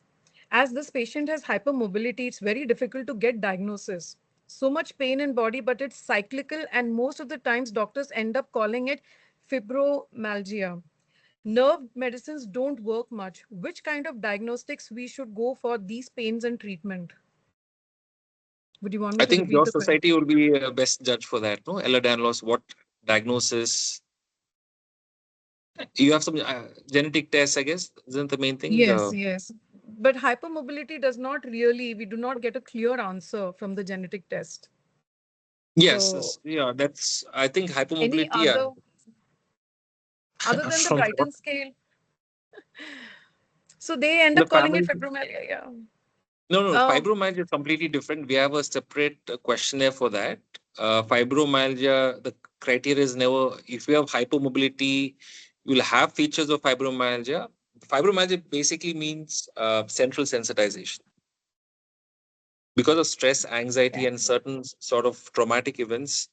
Speaker 1: As this patient has hypermobility, it's very difficult to get diagnosis. So much pain in body, but it's cyclical, and most of the times doctors end up calling it fibromyalgia. Nerve medicines don't work much. Which kind of diagnostics we should go for these pains and treatment? Would you want
Speaker 2: I
Speaker 1: me to
Speaker 2: think
Speaker 1: repeat
Speaker 2: your
Speaker 1: the question?
Speaker 2: society will be a best judge for that. No, Ehlers-Danlos, what diagnosis? You have some genetic tests, I guess. Isn't the main thing?
Speaker 1: Yes, yes. But hypermobility does not really, we do not get a clear answer from the genetic test.
Speaker 2: Yes,
Speaker 1: So,
Speaker 2: yeah. That's I think
Speaker 1: any
Speaker 2: hypermobility. Yeah,
Speaker 1: other than the
Speaker 2: from what
Speaker 1: Brighton scale, so they end
Speaker 2: the
Speaker 1: up calling it
Speaker 2: family.
Speaker 1: fibromyalgia. Yeah.
Speaker 2: No,
Speaker 1: Um,
Speaker 2: fibromyalgia is completely different. We have a separate questionnaire for that. Fibromyalgia, the criteria is never, if you have hypermobility, you will have features of fibromyalgia. Fibromyalgia basically means central sensitization. Because of stress, anxiety, and certain sort of traumatic events,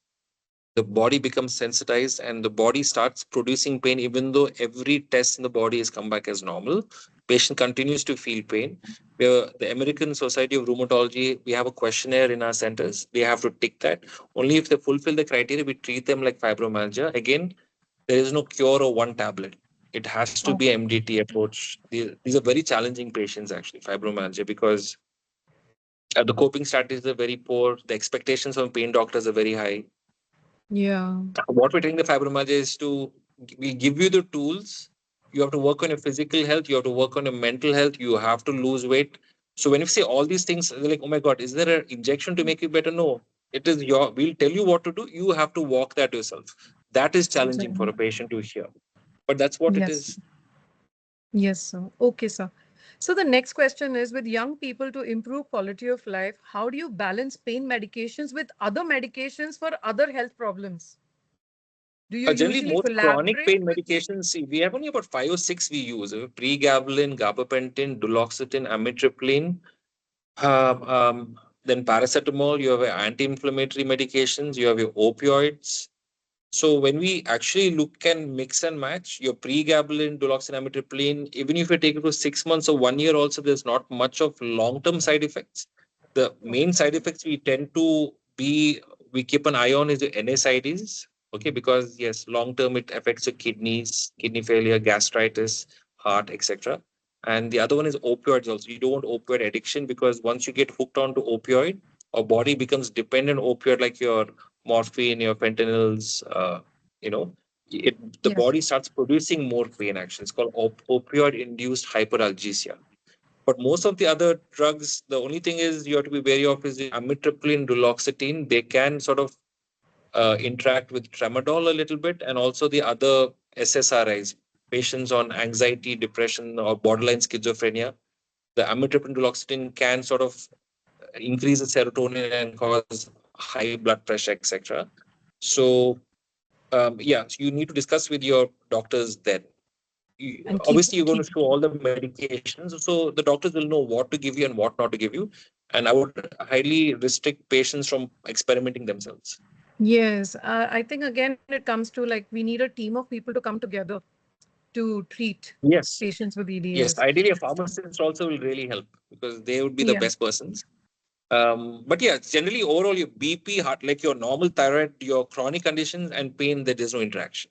Speaker 2: the body becomes sensitized and the body starts producing pain even though every test in the body has come back as normal. Patient continues to feel pain. The American Society of Rheumatology, we have a questionnaire in our centers. They have to tick that. Only if they fulfill the criteria, we treat them like fibromyalgia. Again, there is no cure or one tablet. It has to be
Speaker 1: okay.
Speaker 2: MDT approach. These are very challenging patients, actually, fibromyalgia, because the coping strategies are very poor. The expectations from pain doctors are very high.
Speaker 1: Yeah.
Speaker 2: What we're telling the fibromyalgia is to we give you the tools. You have to work on your physical health. You have to work on your mental health. You have to lose weight. So when you say all these things, they're like, oh my God, is there an injection to make you better? No, it is your. We'll tell you what to do. You have to walk that yourself. That is challenging for a patient to hear, but that's what it
Speaker 1: Yes.
Speaker 2: is.
Speaker 1: Yes, sir. Okay, sir. So the next question is, with young people to improve quality of life, how do you balance pain medications with other medications for other health problems? Do you
Speaker 2: Generally,
Speaker 1: usually
Speaker 2: most chronic
Speaker 1: collaborate
Speaker 2: pain
Speaker 1: with?
Speaker 2: medications, see, we have only about five or six we use: pregabalin, gabapentin, duloxetine, amitriptyline. Then paracetamol, you have anti-inflammatory medications, you have your opioids. So when we actually look and mix and match your pregabalin, duloxetine, amitriptyline, even if you take it for 6 months or 1 year, also there's not much of long-term side effects. The main side effects we tend to be we keep an eye on is the NSAIDs. Okay, because yes, long-term it affects your kidneys, kidney failure, gastritis, heart, etc. And the other one is opioids also. You don't want opioid addiction because once you get hooked onto opioid, our body becomes dependent on opioid like your morphine, your fentanyls, you know, the
Speaker 1: Yes.
Speaker 2: body starts producing more pain action. It's called opioid-induced hyperalgesia. But most of the other drugs, the only thing is you have to be wary of is the amitriptyline, duloxetine. They can sort of interact with tramadol a little bit, and also the other SSRIs, patients on anxiety, depression, or borderline schizophrenia. The amitriptyline duloxetine can sort of increase the serotonin and cause high blood pressure, etc. So, yeah, so you need to discuss with your doctors then.
Speaker 1: And
Speaker 2: Obviously, you're going to
Speaker 1: keep.
Speaker 2: show all the medications, so the doctors will know what to give you and what not to give you. And I would highly restrict patients from experimenting themselves.
Speaker 1: Yes, I think again it comes to like we need a team of people to come together to treat
Speaker 2: Yes,
Speaker 1: patients with
Speaker 2: yes.
Speaker 1: EDS.
Speaker 2: Ideally, a pharmacist also will really help because they would be the
Speaker 1: Yeah.
Speaker 2: best persons. But yeah, generally, overall, your BP, heart, like your normal thyroid, your chronic conditions and pain, there is no interaction.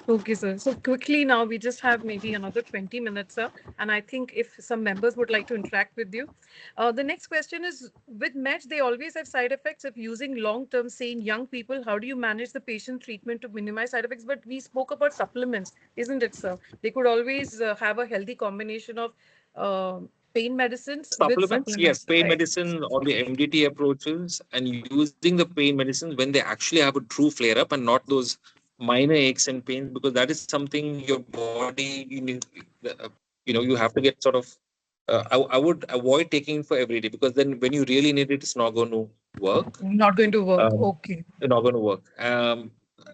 Speaker 1: Okay, sir. So quickly now, we just have maybe another 20 minutes, sir. And I think if some members would like to interact with you. The next question is, with meds, they always have side effects of using long term, say in young people. How do you manage the patient treatment to minimize side effects? But we spoke about supplements, isn't it, sir? They could always have a healthy combination of uh, pain medicines with
Speaker 2: Supplements, yes,
Speaker 1: supplements,
Speaker 2: pain
Speaker 1: right?
Speaker 2: medicine or the MDT approaches, and using the pain medicines when they actually have a true flare up and not those minor aches and pains, because that is something your body you have to get sort of. I would avoid taking for every day because then when you really need it, it's not going to work.
Speaker 1: Not going to work.
Speaker 2: Um,
Speaker 1: Okay.
Speaker 2: it's not going to work.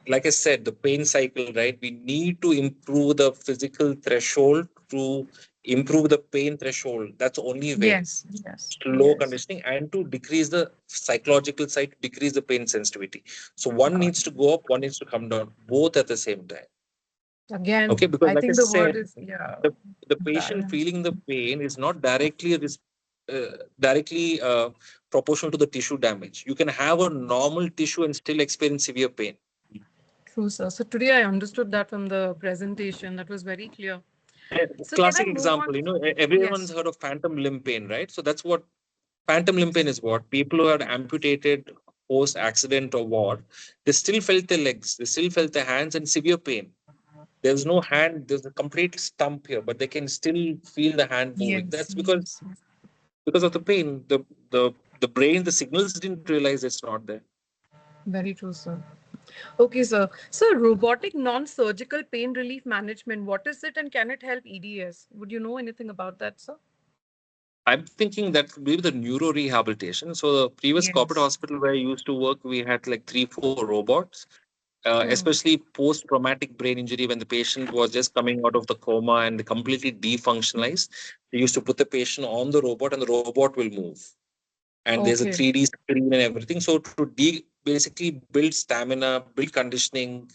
Speaker 2: Like I said, the pain cycle, right? We need to improve the physical threshold to improve the pain threshold. That's the only way.
Speaker 1: Yes, yes,
Speaker 2: Slow
Speaker 1: yes.
Speaker 2: conditioning and to decrease the psychological side, decrease the pain sensitivity. So one
Speaker 1: Got
Speaker 2: needs to go up, one needs to come down, both at the same time.
Speaker 1: Again,
Speaker 2: Okay, because
Speaker 1: I
Speaker 2: like I
Speaker 1: think the word
Speaker 2: said,
Speaker 1: is, yeah,
Speaker 2: the, the patient
Speaker 1: balance.
Speaker 2: feeling the pain is not directly proportional to the tissue damage. You can have a normal tissue and still experience severe pain.
Speaker 1: True, sir. So today I understood that from the presentation. That was very clear. So can I
Speaker 2: Classic
Speaker 1: move on?
Speaker 2: example, everyone's
Speaker 1: Yes.
Speaker 2: heard of phantom limb pain, right? So that's what phantom limb pain is. What people who had amputated post accident or what, they still felt their legs, they still felt their hands, and severe pain. There's no hand, there's a complete stump here, but they can still feel the hand moving.
Speaker 1: Yes,
Speaker 2: That's
Speaker 1: yes.
Speaker 2: because of the pain. The brain, the signals didn't realize it's not there.
Speaker 1: Very true, sir. Okay, sir. So robotic non-surgical pain relief management, what is it and can it help EDS? Would you know anything about that, sir?
Speaker 2: I'm thinking that could be the neuro rehabilitation. So the previous corporate
Speaker 1: Yes.
Speaker 2: hospital where I used to work, we had like 3, 4 robots,
Speaker 1: Hmm.
Speaker 2: especially post-traumatic brain injury when the patient was just coming out of the coma and completely defunctionalized. They used to put the patient on the robot and the robot will move. And there's a
Speaker 1: Okay.
Speaker 2: 3D screen and everything. So to basically build stamina, build conditioning,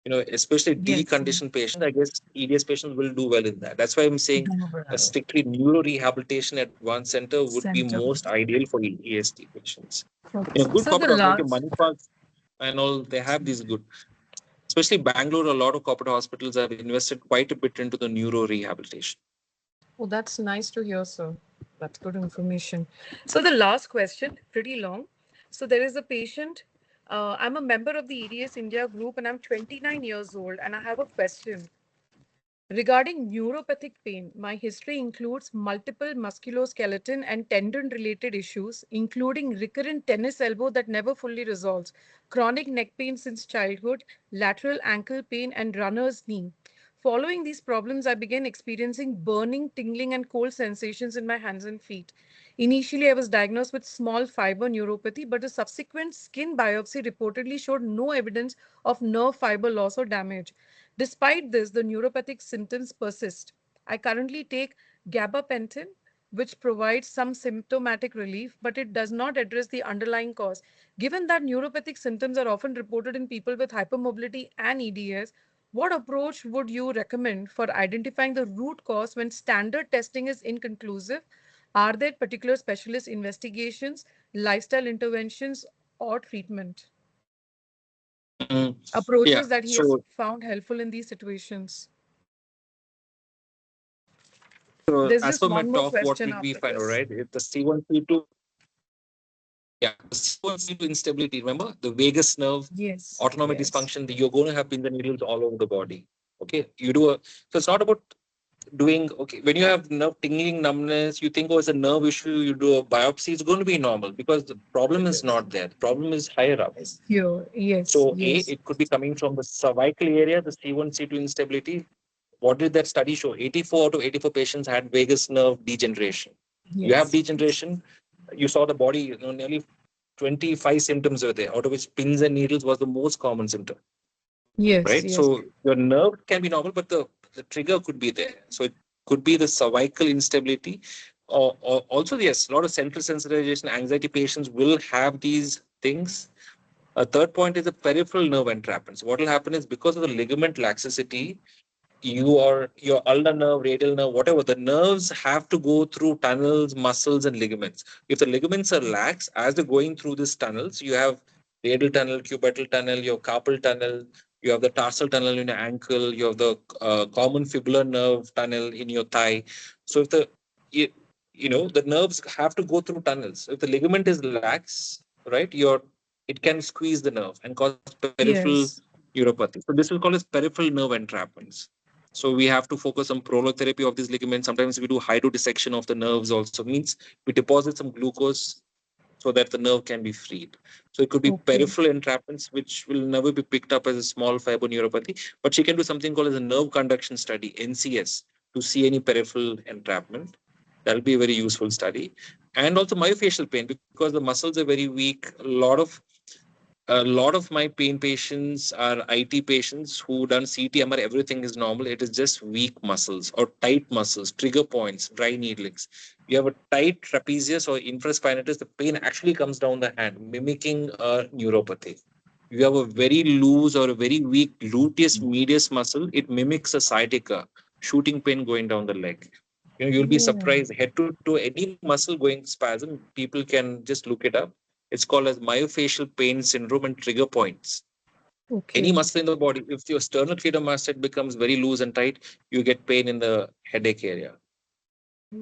Speaker 2: especially
Speaker 1: Yes.
Speaker 2: deconditioned patients, I guess EDS patients will do well in that. That's why I'm saying
Speaker 1: Do
Speaker 2: a
Speaker 1: well.
Speaker 2: strictly neuro rehabilitation advanced center would be
Speaker 1: Center.
Speaker 2: most ideal for EST patients.
Speaker 1: Okay, sir.
Speaker 2: Good
Speaker 1: So the
Speaker 2: corporate hospitals, like
Speaker 1: last,
Speaker 2: Manipal and all, they have these good, especially Bangalore, a lot of corporate hospitals have invested quite a bit into the neuro rehabilitation.
Speaker 1: oh, that's nice to hear, sir. That's good information. So the last question, pretty long. So there is a patient. I'm a member of the EDS India group and I'm 29 years old and I have a question. Regarding neuropathic pain, my history includes multiple musculoskeletal and tendon related issues, including recurrent tennis elbow that never fully resolves, chronic neck pain since childhood, lateral ankle pain, and runner's knee. Following these problems, I began experiencing burning, tingling, and cold sensations in my hands and feet. Initially, I was diagnosed with small fiber neuropathy, but a subsequent skin biopsy reportedly showed no evidence of nerve fiber loss or damage. Despite this, the neuropathic symptoms persist. I currently take gabapentin, which provides some symptomatic relief, but it does not address the underlying cause. Given that neuropathic symptoms are often reported in people with hypermobility and EDS, what approach would you recommend for identifying the root cause when standard testing is inconclusive? Are there particular specialist investigations, lifestyle interventions, or treatment
Speaker 2: Mm, yeah.
Speaker 1: approaches that he has
Speaker 2: So,
Speaker 1: found helpful in these situations?
Speaker 2: so
Speaker 1: There's
Speaker 2: as
Speaker 1: just
Speaker 2: per my
Speaker 1: one more
Speaker 2: talk, what
Speaker 1: question
Speaker 2: did we
Speaker 1: after
Speaker 2: find? All
Speaker 1: this.
Speaker 2: right, if the C1, C2, yeah, the C1, C2 instability. Remember the vagus nerve
Speaker 1: Yes,
Speaker 2: autonomic
Speaker 1: yes,
Speaker 2: dysfunction. You're going to have pins and needles all over the body. Okay, you do a. So it's not about doing okay when you have nerve tingling numbness. You think, oh, it's a nerve issue. You do a biopsy. It's going to be normal because the problem is not there. The problem is higher up.
Speaker 1: yes, here, yes,
Speaker 2: So A,
Speaker 1: yes,
Speaker 2: it could be coming from the cervical area, the C1, C2 instability. What did that study show? 84 out of 84 patients had vagus nerve degeneration. You have
Speaker 1: yes, yes,
Speaker 2: degeneration, you saw the body, nearly 25 symptoms were there, out of which pins and needles was the most common symptom,
Speaker 1: yes,
Speaker 2: right?
Speaker 1: yes,
Speaker 2: So your nerve can be normal, but the trigger could be there. So it could be the cervical instability, or also, yes, a lot of central sensitization, anxiety patients will have these things. A third point is the peripheral nerve entrapment. So what will happen is because of the ligament laxity, your ulnar nerve, radial nerve, whatever, the nerves have to go through tunnels, muscles, and ligaments. If the ligaments are lax, as they're going through these tunnels, you have radial tunnel, cubital tunnel, you have carpal tunnel, you have the tarsal tunnel in your ankle, you have the common fibular nerve tunnel in your thigh. So if you, the nerves have to go through tunnels. If the ligament is lax, right, it can squeeze the nerve and cause peripheral
Speaker 1: yes,
Speaker 2: neuropathy. So this is called as peripheral nerve entrapments. So we have to focus on prolotherapy of these ligaments. Sometimes we do hydrodissection of the nerves also. Means we deposit some glucose so that the nerve can be freed. So it could be
Speaker 1: okay,
Speaker 2: peripheral entrapments, which will never be picked up as a small fiber neuropathy. But she can do something called as a nerve conduction study, NCS, to see any peripheral entrapment. That'll be a very useful study. And also myofascial pain, because the muscles are very weak. A lot of my pain patients are IT patients who done CT, MR, everything is normal. It is just weak muscles or tight muscles, trigger points, dry needlings. You have a tight trapezius or infraspinatus, the pain actually comes down the hand, mimicking a neuropathy. you have a very loose or a very weak gluteus medius muscle, it mimics a sciatica, shooting pain going down the leg. You'll be
Speaker 1: Oh,
Speaker 2: surprised. Head to toe, any muscle going spasm, people can just look it up. It's called as myofascial pain syndrome and trigger points. Any
Speaker 1: okay.
Speaker 2: muscle in the body, if your sternocleidomastoid muscle becomes very loose and tight, you get pain in the headache area.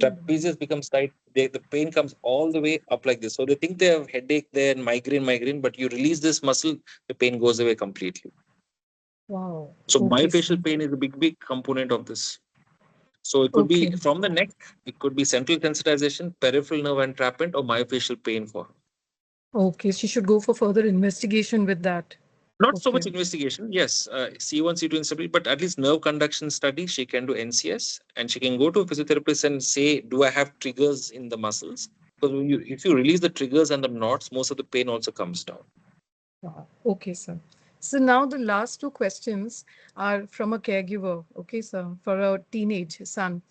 Speaker 2: Trapezius becomes tight, the pain comes all the way up like this. So they think they have headache there and migraine, but you release this muscle, the pain goes away completely.
Speaker 1: Wow.
Speaker 2: So
Speaker 1: Okay,
Speaker 2: myofascial
Speaker 1: sir.
Speaker 2: pain is a big component of this. So it could be
Speaker 1: Okay.
Speaker 2: from the neck, it could be central sensitization, peripheral nerve entrapment, or myofascial pain for her.
Speaker 1: Okay, she should go for further investigation with that.
Speaker 2: Not so
Speaker 1: Okay.
Speaker 2: much investigation. Yes, C1, C2 instability, but at least nerve conduction study. She can do NCS and she can go to a physiotherapist and say, do I have triggers in the muscles? Because if you release the triggers and the knots, most of the pain also comes down.
Speaker 1: Wow. Okay, sir. So now the last two questions are from a caregiver. Okay, sir, for a teenage son.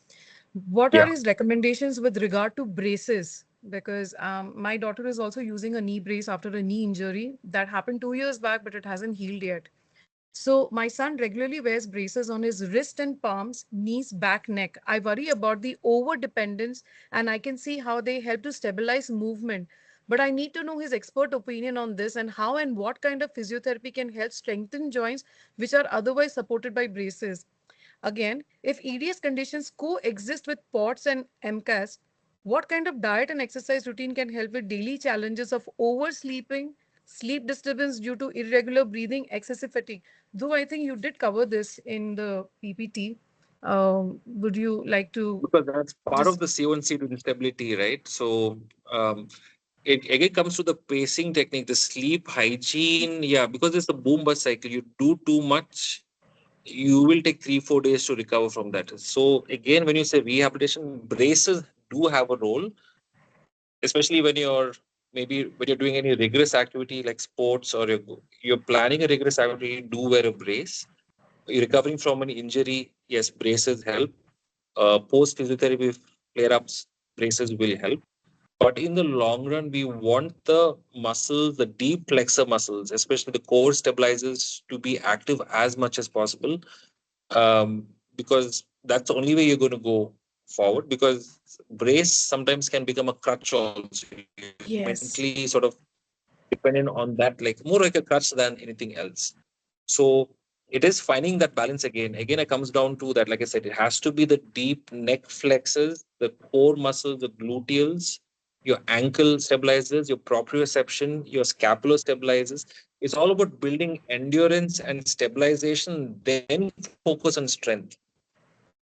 Speaker 1: What are
Speaker 2: Yeah.
Speaker 1: his recommendations with regard to braces? Because my daughter is also using a knee brace after a knee injury that happened 2 years back, but it hasn't healed yet. So my son regularly wears braces on his wrist and palms, knees, back, neck. I worry about the over dependence and I can see how they help to stabilize movement. But I need to know his expert opinion on this and how and what kind of physiotherapy can help strengthen joints which are otherwise supported by braces. Again, if EDS conditions coexist with POTS and MCAS, what kind of diet and exercise routine can help with daily challenges of oversleeping, sleep disturbance due to irregular breathing, excessive fatigue? Though I think you did cover this in the PPT. Would you like to
Speaker 2: Because that's part of
Speaker 1: just,
Speaker 2: the C1, C2 instability, right? So um, it again comes to the pacing technique, the sleep hygiene. Yeah, because it's a boom bust cycle. You do too much, you will take 3 4 days to recover from that. So again, when you say rehabilitation, braces do have a role, especially when you're maybe when you're doing any rigorous activity like sports or you're planning a rigorous activity, do wear a brace. You're recovering from an injury, yes, braces help. Post physiotherapy flare ups, braces will help. But in the long run, we want the muscles, the deep flexor muscles, especially the core stabilizers, to be active as much as possible, because that's the only way you're going to go forward. Because brace sometimes can become a crutch also. You're mentally sort of
Speaker 1: yes,
Speaker 2: dependent on that, like more like a crutch than anything else. So it is finding that balance again. Again, it comes down to that. Like I said, it has to be the deep neck flexors, the core muscles, the gluteals, your ankle stabilizers, your proprioception, your scapular stabilizers. It's all about building endurance and stabilization, then focus on strength.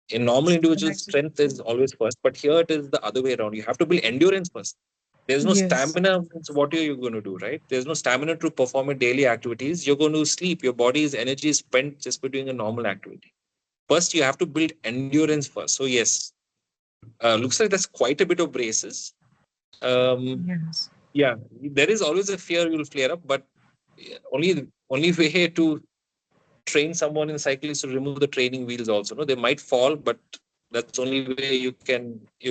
Speaker 2: In normal individuals, strength is
Speaker 1: stabilization.
Speaker 2: always first, but here it is the other way around. You have to build endurance first. There's no
Speaker 1: Yes,
Speaker 2: stamina. Means what are you going to do, right? There's no stamina to perform a daily activities. You're going to sleep. Your body's energy is spent just by doing a normal activity. First, you have to build endurance first. So yes, looks like that's quite a bit of braces. Um,
Speaker 1: yes,
Speaker 2: yeah, there is always a fear you'll flare up, but only way to train someone in cycle is to remove the training wheels also. No, they might fall, but that's only way your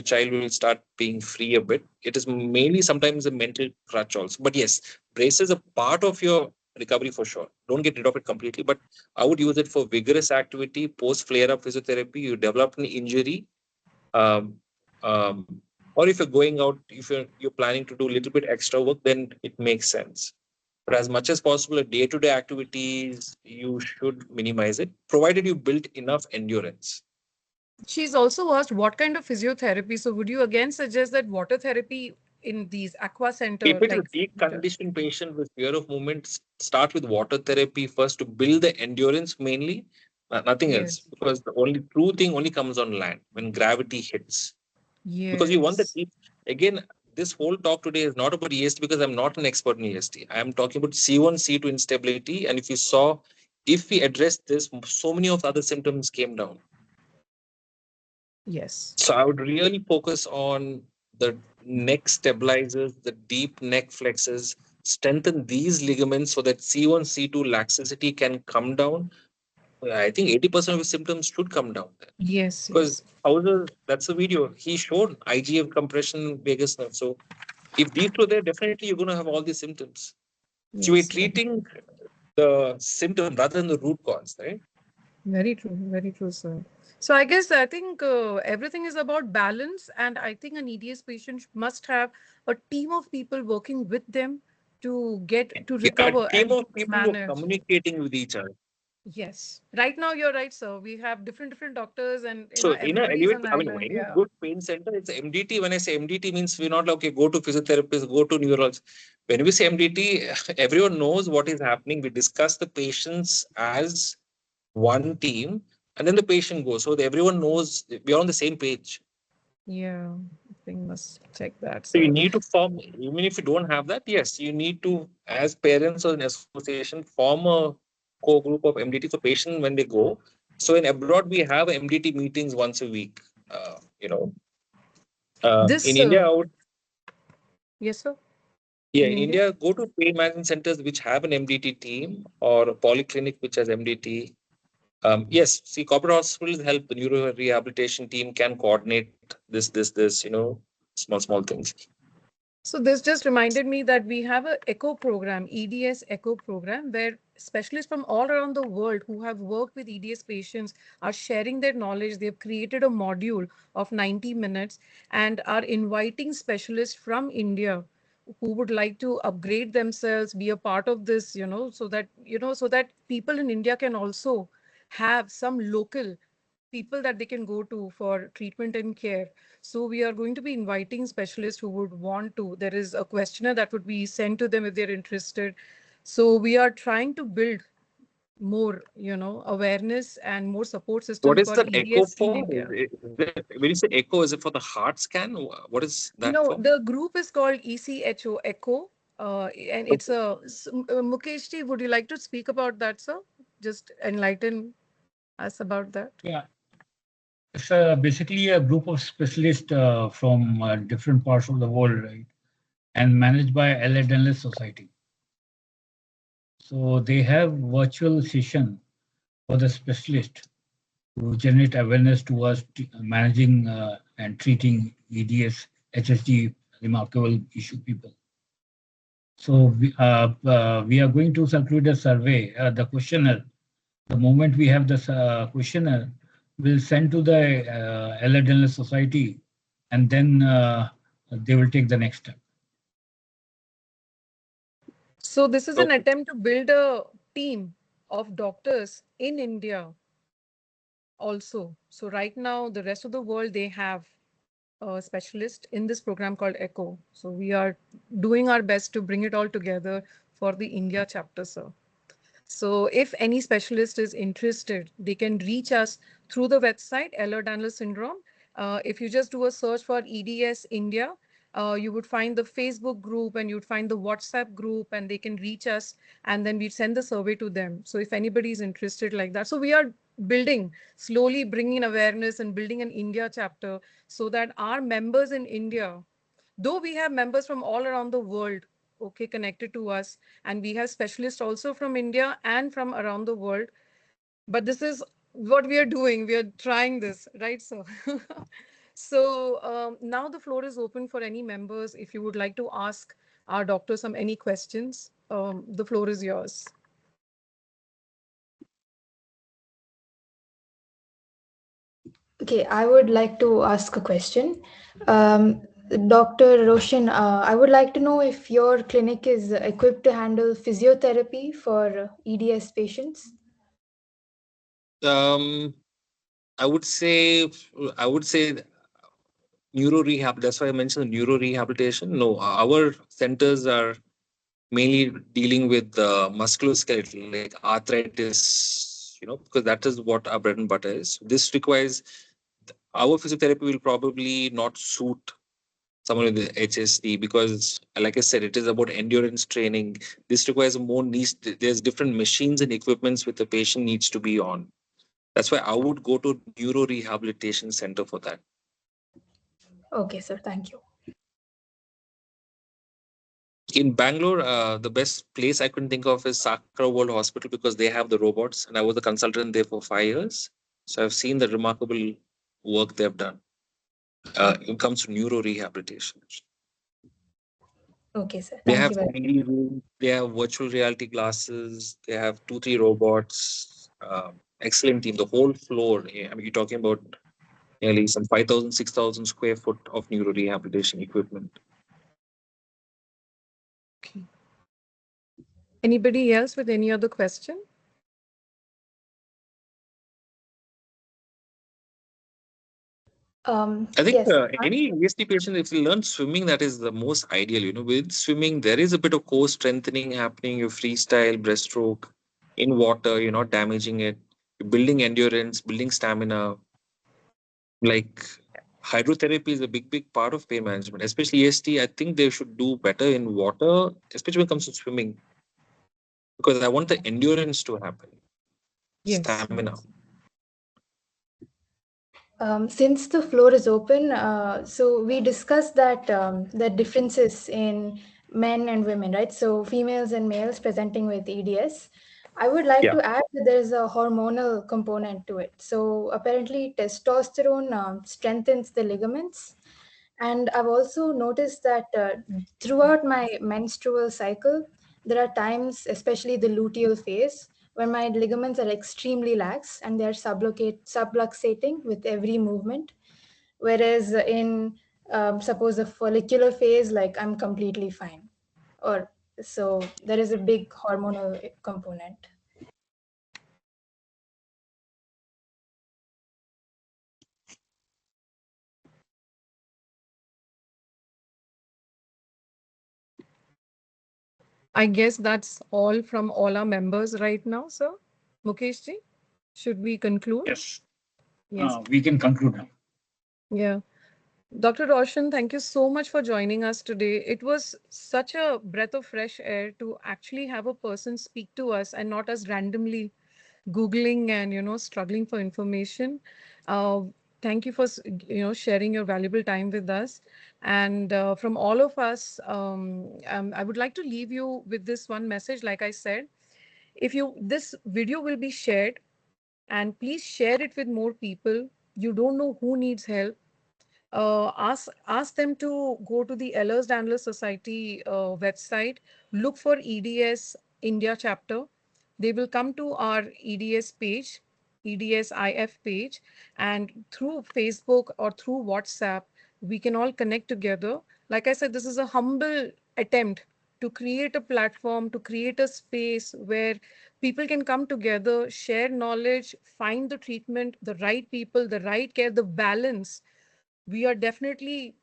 Speaker 2: child will start being free a bit. It is mainly sometimes a mental crutch also. But yes, brace is a part of your recovery for sure. Don't get rid of it completely, but I would use it for vigorous activity, post flare up physiotherapy. You develop an injury, um, um, or if you're going out, if you're planning to do a little bit extra work, then it makes sense. But as much as possible, day-to-day activities, you should minimize it, provided you build enough endurance.
Speaker 1: she's also asked what kind of physiotherapy. So would you again suggest that water therapy in these aqua
Speaker 2: If
Speaker 1: center,
Speaker 2: it is a
Speaker 1: like center?
Speaker 2: deconditioned patient with fear of movement, start with water therapy first to build the endurance mainly, nothing else.
Speaker 1: Yes,
Speaker 2: Because the only true thing only comes on land when gravity hits. Because you want the
Speaker 1: yes,
Speaker 2: deep, again, this whole talk today is not about EST because I'm not an expert in EST. I am talking about C1, C2 instability. And if you saw, if we address this, so many of the other symptoms came down.
Speaker 1: yes,
Speaker 2: So I would really focus on the neck stabilizers, the deep neck flexors, strengthen these ligaments so that C1, C2 laxity can come down. I think 80% of his symptoms should come down there.
Speaker 1: yes,
Speaker 2: Because
Speaker 1: yes,
Speaker 2: that's the video. He showed IGF compression, vagus nerve. So if these two are there, definitely you're going to have all these symptoms. So we're
Speaker 1: yes,
Speaker 2: treating the symptom rather than the root cause, right?
Speaker 1: Very true, sir. So I think everything is about balance, and I think an EDS patient must have a team of people working with them to get to
Speaker 2: Yeah, a
Speaker 1: recover
Speaker 2: team
Speaker 1: and
Speaker 2: of
Speaker 1: to
Speaker 2: people who are
Speaker 1: manage.
Speaker 2: communicating with each other.
Speaker 1: Yes, right now you're right, sir. We have different doctors, and
Speaker 2: So in a
Speaker 1: everybody's
Speaker 2: elevate,
Speaker 1: on
Speaker 2: I mean,
Speaker 1: island.
Speaker 2: any
Speaker 1: Yeah.
Speaker 2: good pain center, it's MDT. When I say MDT means we're not like, okay, go to physiotherapist, go to neurologist. When we say MDT, everyone knows what is happening. We discuss the patients as one team, and then the patient goes. So everyone knows we're on the same page.
Speaker 1: Yeah, I think must check that,
Speaker 2: So you
Speaker 1: sir.
Speaker 2: need to form, even if you don't have that, yes, you need to, as parents or an association, form a co-group of MDT for patients when they go. So in abroad, we have MDT meetings once a week. You know, in
Speaker 1: This,
Speaker 2: India, I would,
Speaker 1: yes, sir.
Speaker 2: yeah,
Speaker 1: In
Speaker 2: in
Speaker 1: India.
Speaker 2: India, go to pain management centers which have an MDT team or a polyclinic which has MDT. Yes, see, corporate hospitals help. The neuro rehabilitation team can coordinate this, small things.
Speaker 1: So this just reminded me that we have a echo program, EDS echo program, where specialists from all around the world who have worked with EDS patients are sharing their knowledge. They've created a module of 90 minutes and are inviting specialists from India who would like to upgrade themselves, be a part of this, so that people in India can also have some local people that they can go to for treatment and care. So we are going to be inviting specialists who would want to. There is a questionnaire that would be sent to them if they're interested. So we are trying to build more, awareness and more support
Speaker 2: What
Speaker 1: systems
Speaker 2: is
Speaker 1: for
Speaker 2: that echo
Speaker 1: EDS in
Speaker 2: for?
Speaker 1: India.
Speaker 2: When you say echo, is it for the heart scan? What is that
Speaker 1: No,
Speaker 2: for?
Speaker 1: the group is called ECHO, Echo, and it's
Speaker 2: Okay.
Speaker 1: Mukesh ji, would you like to speak about that, sir? Just enlighten us about that.
Speaker 3: Yeah, it's basically a group of specialists from different parts of the world, right? And managed by Allied Analyst Society. So they have virtual session for the specialist to generate awareness towards managing and treating EDS, HSD, remarkable issue people. So we are going to circulate a survey, the questionnaire. The moment we have this questionnaire, we'll send to the Allied Analyst Society, and then they will take the next step.
Speaker 1: So this is an
Speaker 2: Okay.
Speaker 1: attempt to build a team of doctors in India also. So right now, the rest of the world, they have a specialist in this program called ECHO. So we are doing our best to bring it all together for the India chapter, sir. So if any specialist is interested, they can reach us through the website, Ehlers-Danlos syndrome. If you just do a search for EDS India, you would find the Facebook group and you'd find the WhatsApp group, and they can reach us, and then we send the survey to them. So if anybody is interested like that. So we are building, slowly bringing awareness and building an India chapter so that our members in India, though we have members from all around the world, okay, connected to us, and we have specialists also from India and from around the world, but this is what we are doing. We are trying this, right? So so now the floor is open for any members. If you would like to ask our doctor some any questions, the floor is yours.
Speaker 4: Okay, I would like to ask a question. Um, Dr. Roshan, I would like to know if your clinic is equipped to handle physiotherapy for EDS patients.
Speaker 2: Um, I would say, I would say neuro rehab. That's why I mentioned neuro rehabilitation. No, our centers are mainly dealing with musculoskeletal, like arthritis, because that is what our bread and butter is. This requires our physiotherapy will probably not suit someone with the HSD because, like I said, it is about endurance training. This requires more niche. There's different machines and equipments which the patient needs to be on. That's why I would go to neuro rehabilitation center for that.
Speaker 4: Okay, sir, thank you.
Speaker 2: In Bangalore, the best place I can think of is Sakra World Hospital because they have the robots, and I was a consultant there for 5 years. So I've seen the remarkable work they've done. It comes to neuro rehabilitation.
Speaker 4: Okay, sir.
Speaker 2: They
Speaker 4: Thank
Speaker 2: have
Speaker 4: you very much.
Speaker 2: 3D rooms, they have virtual reality glasses, they have 2, 3 robots. Excellent team. The whole floor. I mean, you're talking about nearly some 5,000, 6,000 square foot of neurorehabilitation equipment.
Speaker 1: Okay. Anybody else with any other question?
Speaker 2: I think
Speaker 4: Yes.
Speaker 2: any EST patient, if you learn swimming, that is the most ideal. With swimming, there is a bit of core strengthening happening. You freestyle, breaststroke in water. You're not damaging it. You're building endurance, building stamina. Like hydrotherapy is a big part of pain management, especially EST. I think they should do better in water, especially when it comes to swimming, because I want the endurance to happen,
Speaker 1: Yes,
Speaker 2: stamina.
Speaker 1: yes.
Speaker 4: Since the floor is open, so we discussed that the differences in men and women, right? So females and males presenting with EDS. I would like
Speaker 2: Yeah.
Speaker 4: to add that there's a hormonal component to it. So apparently, testosterone strengthens the ligaments. And I've also noticed that throughout my menstrual cycle, there are times, especially the luteal phase, when my ligaments are extremely lax and they're subluxating with every movement. Whereas in, suppose, the follicular phase, like I'm completely fine. Or so there is a big hormonal component.
Speaker 1: I guess that's all from all our members right now, sir. Mukesh ji, should we conclude?
Speaker 3: Yes,
Speaker 1: Yes.
Speaker 3: we can conclude now.
Speaker 1: Yeah. Dr. Roshan, thank you so much for joining us today. It was such a breath of fresh air to actually have a person speak to us and not us randomly Googling and, struggling for information. Uh, Thank you for, sharing your valuable time with us. And from all of us, I would like to leave you with this one message. Like I said, this video will be shared, and please share it with more people. You don't know who needs help. Ask them to go to the Ehlers-Danlos Society website, look for EDS India chapter. They will come to our EDS page, EDS-IF page, and through Facebook or through WhatsApp, we can all connect together. Like I said, this is a humble attempt to create a platform, to create a space where people can come together, share knowledge, find the treatment, the right people, the right care, the balance. We are definitely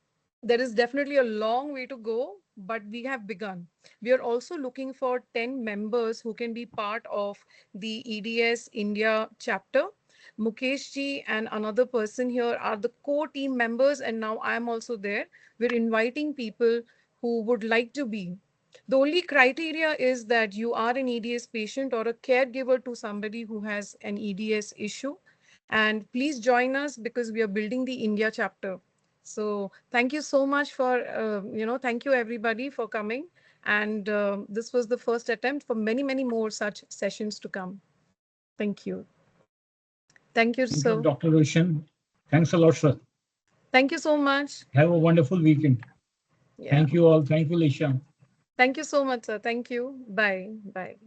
Speaker 1: There is definitely a long way to go, but we have begun. We are also looking for 10 members who can be part of the EDS India chapter. Mukesh ji and another person here are the core team members, and now I am also there. We're inviting people who would like to be. The only criteria is that you are an EDS patient or a caregiver to somebody who has an EDS issue. And please join us because we are building the India chapter. So thank you so much for, thank you everybody for coming. And this was the first attempt for many, many more such sessions to come. Thank you. Thank you,
Speaker 3: Thank you,
Speaker 1: sir.
Speaker 3: Dr. Roshan. Thanks a lot, sir.
Speaker 1: Thank you so much.
Speaker 3: Have a wonderful weekend.
Speaker 1: Yeah.
Speaker 3: Thank you all. Thank you, Lisha.
Speaker 1: Thank you so much, sir. Thank you. Bye. Bye.